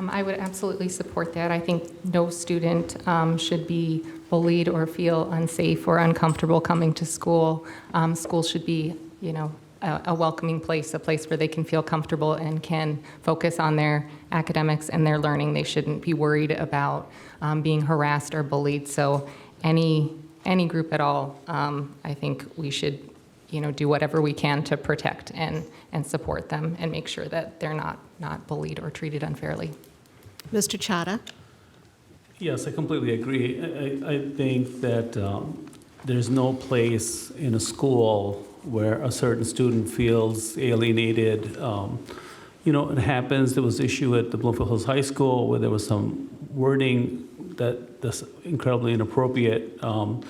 I would absolutely support that. I think no student should be bullied or feel unsafe or uncomfortable coming to school. School should be, a welcoming place, a place where they can feel comfortable and can focus on their academics and their learning. They shouldn't be worried about being harassed or bullied. So any group at all, I think we should, do whatever we can to protect and support them and make sure that they're not bullied or treated unfairly. Mr. Chadha? Yes, I completely agree. I think that there's no place in a school where a certain student feels alienated. It happens. There was an issue at the Bloomfield Hills High School where there was some wording that's incredibly inappropriate, and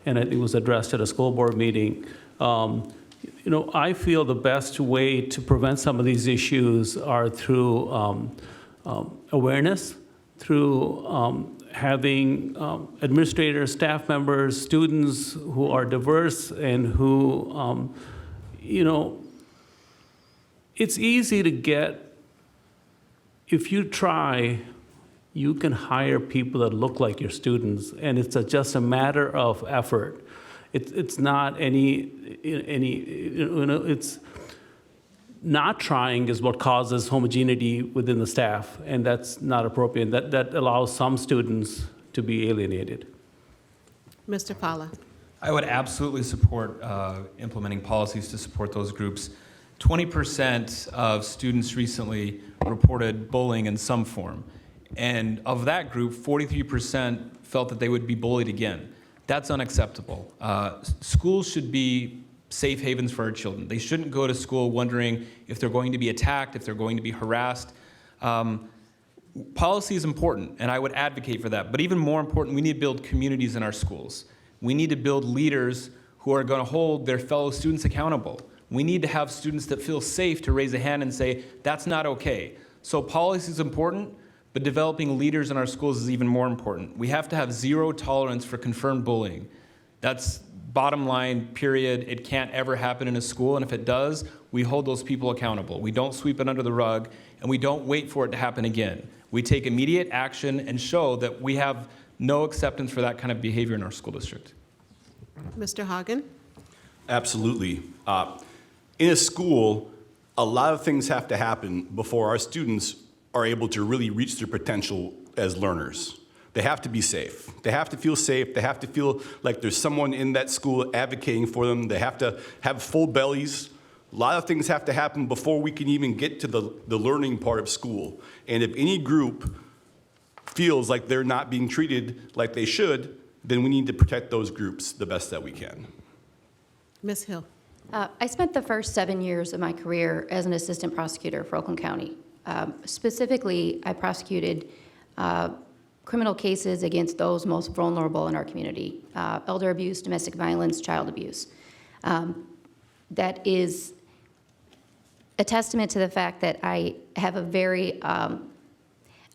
I think it was addressed at a school board meeting. I feel the best way to prevent some of these issues are through awareness, through having administrators, staff members, students who are diverse and who, it's easy to get, if you try, you can hire people that look like your students, and it's just a matter of effort. It's not it's not trying is what causes homogeneity within the staff, and that's not appropriate. That allows some students to be alienated. Mr. Fala? I would absolutely support implementing policies to support those groups. 20% of students recently reported bullying in some form. And of that group, 43% felt that they would be bullied again. That's unacceptable. Schools should be safe havens for our children. They shouldn't go to school wondering if they're going to be attacked, if they're going to be harassed. Policy is important, and I would advocate for that. But even more important, we need to build communities in our schools. We need to build leaders who are going to hold their fellow students accountable. We need to have students that feel safe to raise a hand and say, that's not okay. So policy is important, but but developing leaders in our schools is even more important. We have to have zero tolerance for confirmed bullying. That's bottom line, period. It can't ever happen in a school, and if it does, we hold those people accountable. We don't sweep it under the rug, and we don't wait for it to happen again. We take immediate action and show that we have no acceptance for that kind of behavior in our school district. Mr. Hagen? Absolutely. In a school, a lot of things have to happen before our students are able to really reach their potential as learners. They have to be safe. They have to feel safe. They have to feel like there's someone in that school advocating for them. They have to have full bellies. A lot of things have to happen before we can even get to the learning part of school. And if any group feels like they're not being treated like they should, then we need to protect those groups the best that we can. Ms. Hill? I spent the first 7 years of my career as an assistant prosecutor for Oakland County. Specifically, I prosecuted criminal cases against those most vulnerable in our community, elder abuse, domestic violence, child abuse. That is a testament to the fact that I have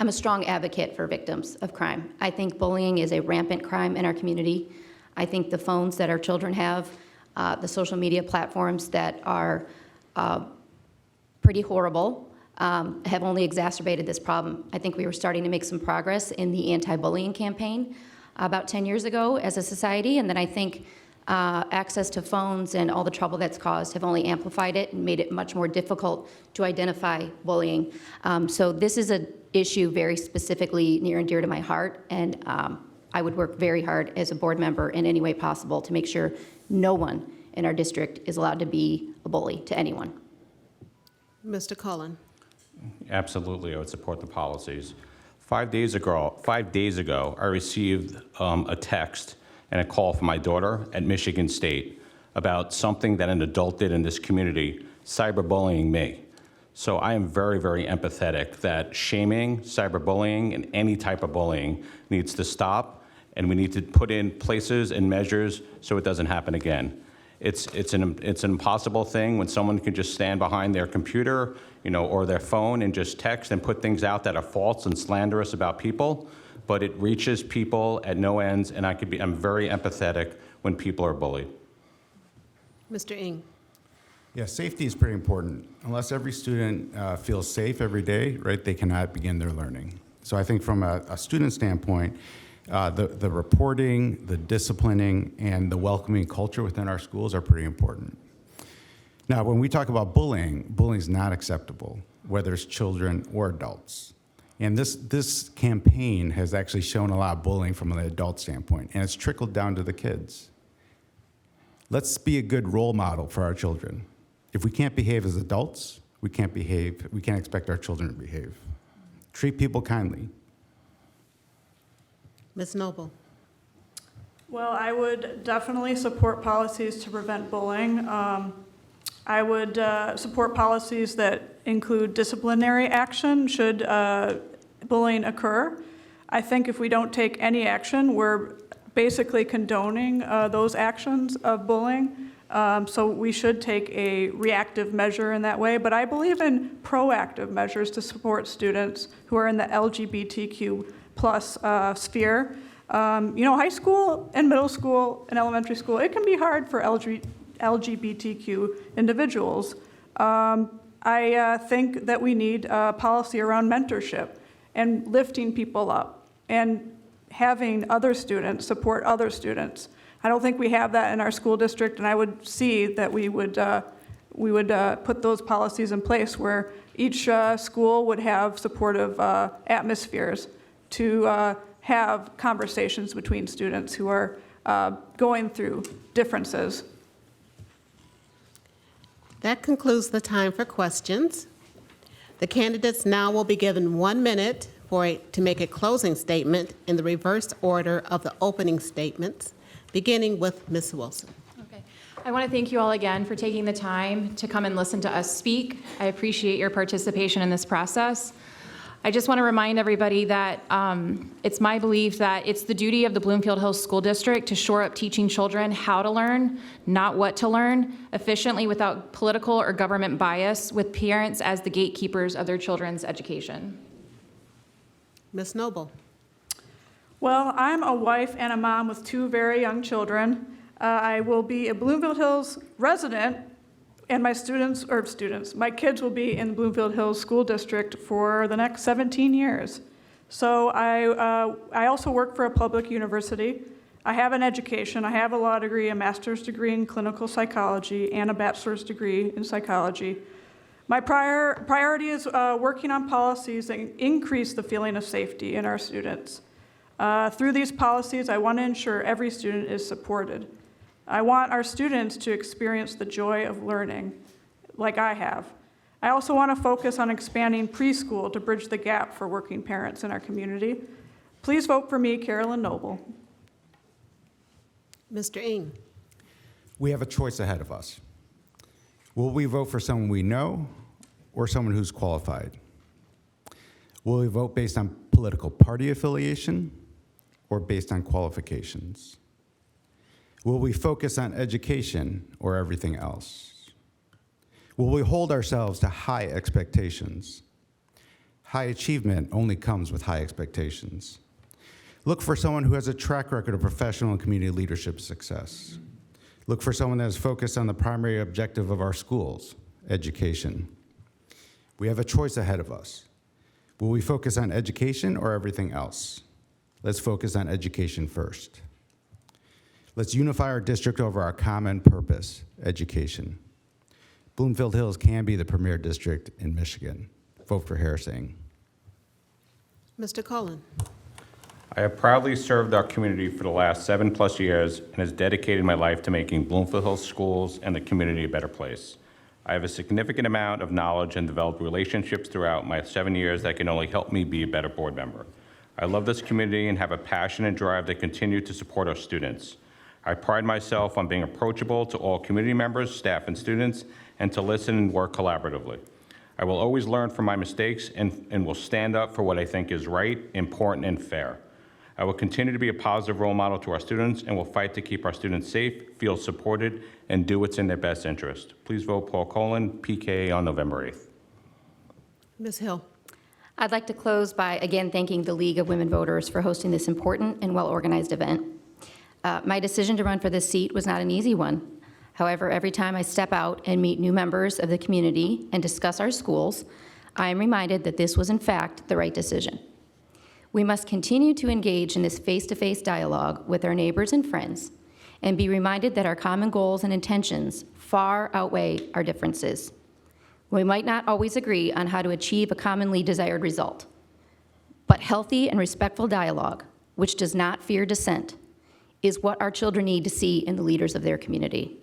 I'm a strong advocate for victims of crime. I think bullying is a rampant crime in our community. I think the phones that our children have, the social media platforms that are pretty horrible, have only exacerbated this problem. I think we were starting to make some progress in the anti-bullying campaign about 10 years ago as a society, and then I think access to phones and all the trouble that's caused have only amplified it and made it much more difficult to identify bullying. So this is an issue very specifically near and dear to my heart, and I would work very hard as a board member in any way possible to make sure no one in our district is allowed to be a bully to anyone. Mr. Cullen? Absolutely, I would support the policies. 5 days ago, I received a text and a call from my daughter at Michigan State about something that an adult did in this community, cyberbullying me. So I am very, very empathetic that shaming, cyberbullying, and any type of bullying needs to stop, and we need to put in places and measures so it doesn't happen again. It's an impossible thing when someone can just stand behind their computer, or their phone and just text and put things out that are false and slanderous about people, but it reaches people at no ends, and I'm very empathetic when people are bullied. Mr. Ng? Yeah, safety is pretty important. Unless every student feels safe every day, right, they cannot begin their learning. So I think from a student standpoint, the reporting, the disciplining, and the welcoming culture within our schools are pretty important. Now, when we talk about bullying, bullying is not acceptable, whether it's children or adults. And this campaign has actually shown a lot of bullying from an adult standpoint, and it's trickled down to the kids. Let's be a good role model for our children. If we can't behave as adults, we can't expect our children to behave. Treat people kindly. Ms. Noble? Well, I would definitely support policies to prevent bullying. I would support policies that include disciplinary action should bullying occur. I think if we don't take any action, we're basically condoning those actions of bullying. So we should take a reactive measure in that way. But I believe in proactive measures to support students who are in the LGBTQ plus sphere. High school and middle school and elementary school, it can be hard for LGBTQ individuals. I think that we need a policy around mentorship and lifting people up and having other students support other students. I don't think we have that in our school district, and I would see that we would put those policies in place where each school would have supportive atmospheres to have conversations between students who are going through differences. That concludes the time for questions. The candidates now will be given 1 minute to make a closing statement in the reverse order of the opening statements, beginning with Ms. Wilson. Okay. I want to thank you all again for taking the time to come and listen to us speak. I appreciate your participation in this process. I just want to remind everybody that it's my belief that it's the duty of the Bloomfield Hills School District to shore up teaching children how to learn, not what to learn, efficiently without political or government bias, with parents as the gatekeepers of their children's education. Ms. Noble. Well, I'm a wife and a mom with two very young children. I will be a Bloomfield Hills resident, and my kids will be in the Bloomfield Hills School District for the next 17 years. So I also work for a public university. I have an education. I have a law degree, a master's degree in clinical psychology, and a bachelor's degree in psychology. My priority is working on policies that increase the feeling of safety in our students. Through these policies, I want to ensure every student is supported. I want our students to experience the joy of learning, like I have. I also want to focus on expanding preschool to bridge the gap for working parents in our community. Please vote for me, Carolyn Noble. Mr. Ng. We have a choice ahead of us. Will we vote for someone we know or someone who's qualified? Will we vote based on political party affiliation or based on qualifications? Will we focus on education or everything else? Will we hold ourselves to high expectations? High achievement only comes with high expectations. Look for someone who has a track record of professional and community leadership success. Look for someone that is focused on the primary objective of our schools, education. We have a choice ahead of us. Will we focus on education or everything else? Let's focus on education first. Let's unify our district over our common purpose, education. Bloomfield Hills can be the premier district in Michigan. Vote for Harris Ng. Mr. Cullen. I have proudly served our community for the last 7+ years and has dedicated my life to making Bloomfield Hills schools and the community a better place. I have a significant amount of knowledge and developed relationships throughout my 7 years that can only help me be a better board member. I love this community and have a passion and drive to continue to support our students. I pride myself on being approachable to all community members, staff, and students, and to listen and work collaboratively. I will always learn from my mistakes and will stand up for what I think is right, important, and fair. I will continue to be a positive role model to our students and will fight to keep our students safe, feel supported, and do what's in their best interest. Please vote Paul Cullen, PK, on November 8th. Ms. Hill. I'd like to close by again thanking the League of Women Voters for hosting this important and well-organized event. My decision to run for this seat was not an easy one. However, every time I step out and meet new members of the community and discuss our schools, I am reminded that this was in fact the right decision. We must continue to engage in this face-to-face dialogue with our neighbors and friends and be reminded that our common goals and intentions far outweigh our differences. We might not always agree on how to achieve a commonly desired result, but healthy and respectful dialogue, which does not fear dissent, is what our children need to see in the leaders of their community.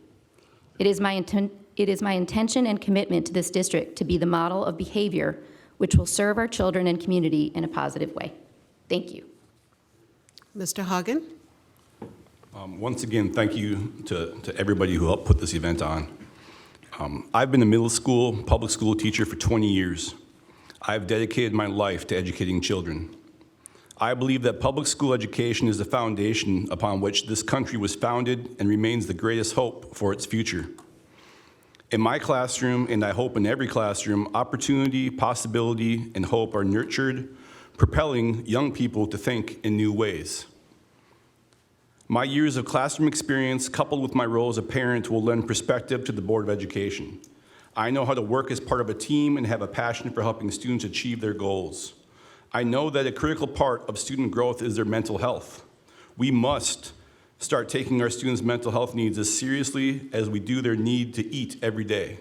It is my intention and commitment to this district to be the model of behavior which will serve our children and community in a positive way. Thank you. Mr. Hagen. Once again, thank you to everybody who helped put this event on. I've been a middle school, public school teacher for 20 years. I've dedicated my life to educating children. I believe that public school education is the foundation upon which this country was founded and remains the greatest hope for its future. In my classroom, and I hope in every classroom, opportunity, possibility, and hope are nurtured, propelling young people to think in new ways. My years of classroom experience, coupled with my role as a parent, will lend perspective to the Board of Education. I know how to work as part of a team and have a passion for helping students achieve their goals. I know that a critical part of student growth is their mental health. We must start taking our students' mental health needs as seriously as we do their need to eat every day.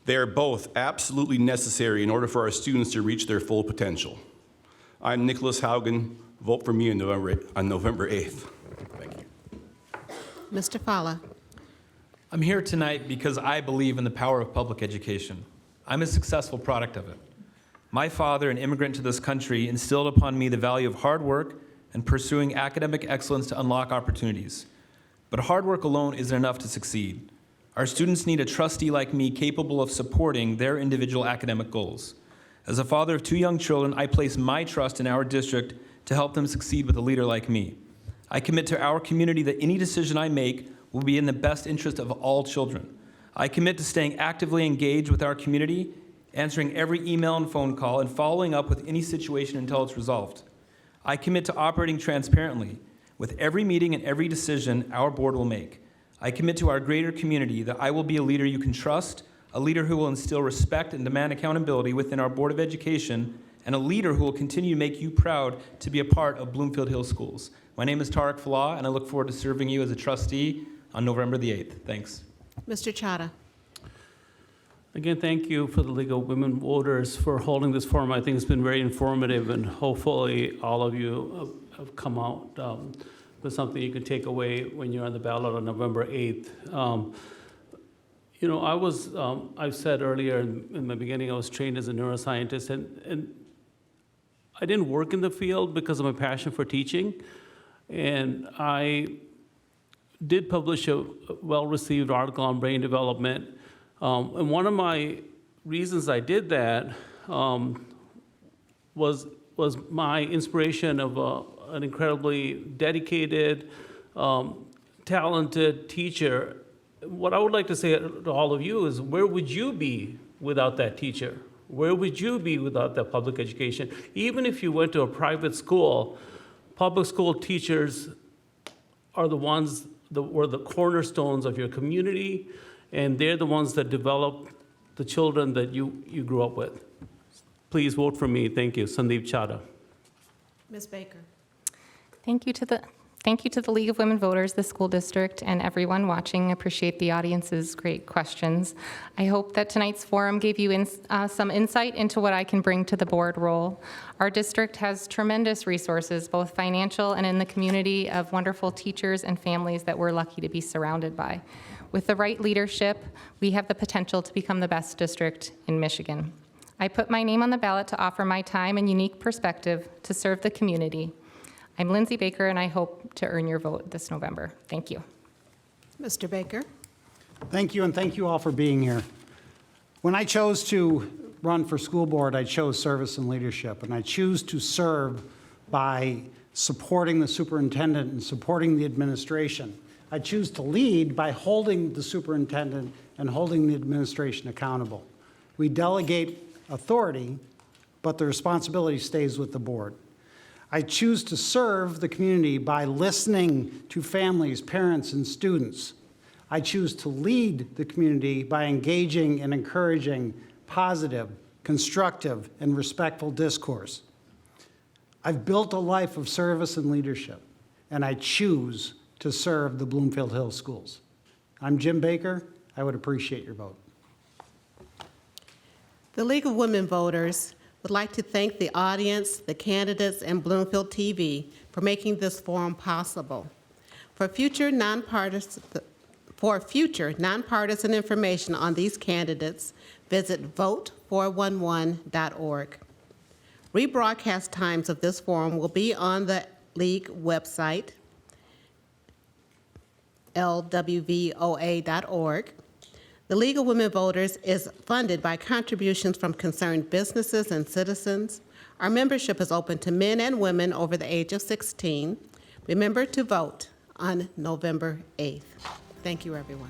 They are both absolutely necessary in order for our students to reach their full potential. I'm Nicholas Haugen. Vote for me on November 8th. Thank you. Mr. Fala. I'm here tonight because I believe in the power of public education. I'm a successful product of it. My father, an immigrant to this country, instilled upon me the value of hard work and pursuing academic excellence to unlock opportunities. But hard work alone isn't enough to succeed. Our students need a trustee like me capable of supporting their individual academic goals. As a father of 2 young children, I place my trust in our district to help them succeed with a leader like me. I commit to our community that any decision I make will be in the best interest of all children. I commit to staying actively engaged with our community answering every email and phone call, and following up with any situation until it's resolved. I commit to operating transparently with every meeting and every decision our board will make. I commit to our greater community that I will be a leader you can trust, a leader who will instill respect and demand accountability within our Board of Education, and a leader who will continue to make you proud to be a part of Bloomfield Hills Schools. My name is Tarek Falah, and I look forward to serving you as a trustee on November the 8th. Thanks. Mr. Chadha. Again, thank you for the League of Women Voters for holding this forum. I think it's been very informative, and hopefully all of you have come out with something you can take away when you're on the ballot on November 8th. You know, I've said earlier in the beginning, I was trained as a neuroscientist, and I didn't work in the field because of my passion for teaching. And I did publish a well-received article on brain development. And one of my reasons I did that was my inspiration of an incredibly dedicated, talented teacher. What I would like to say to all of you is, where would you be without that teacher? Where would you be without that public education? Even if you went to a private school, public school teachers are the ones that were the cornerstones of your community, and they're the ones that develop the children that you grew up with. Please vote for me. Thank you. Sandeep Chadha. Ms. Baker. Thank you to the League of Women Voters, the school district, and everyone watching. Appreciate the audience's great questions. I hope that tonight's forum gave you some insight into what I can bring to the board role. Our district has tremendous resources, both financial and in the community, of wonderful teachers and families that we're lucky to be surrounded by. With the right leadership, we have the potential to become the best district in Michigan. I put my name on the ballot to offer my time and unique perspective to serve the community. I'm Lindsay Baker, and I hope to earn your vote this November. Thank you. Mr. Baker. Thank you, and thank you all for being here. When I chose to run for school board, I chose service and leadership, and I choose to serve by supporting the superintendent and supporting the administration. I choose to lead by holding the superintendent and holding the administration accountable. We delegate authority, but the responsibility stays with the board. I choose to serve the community by listening to families, parents, and students. I choose to lead the community by engaging and encouraging positive, constructive, and respectful discourse. I've built a life of service and leadership, and I choose to serve the Bloomfield Hills Schools. I'm Jim Baker. I would appreciate your vote. The League of Women Voters would like to thank the audience, the candidates, and Bloomfield TV for making this forum possible. For future nonpartisan information on these candidates, visit vote411.org. Rebroadcast times of this forum will be on the League website, lwvoa.org. The League of Women Voters is funded by contributions from concerned businesses and citizens. Our membership is open to men and women over the age of 16. Remember to vote on November 8th. Thank you, everyone.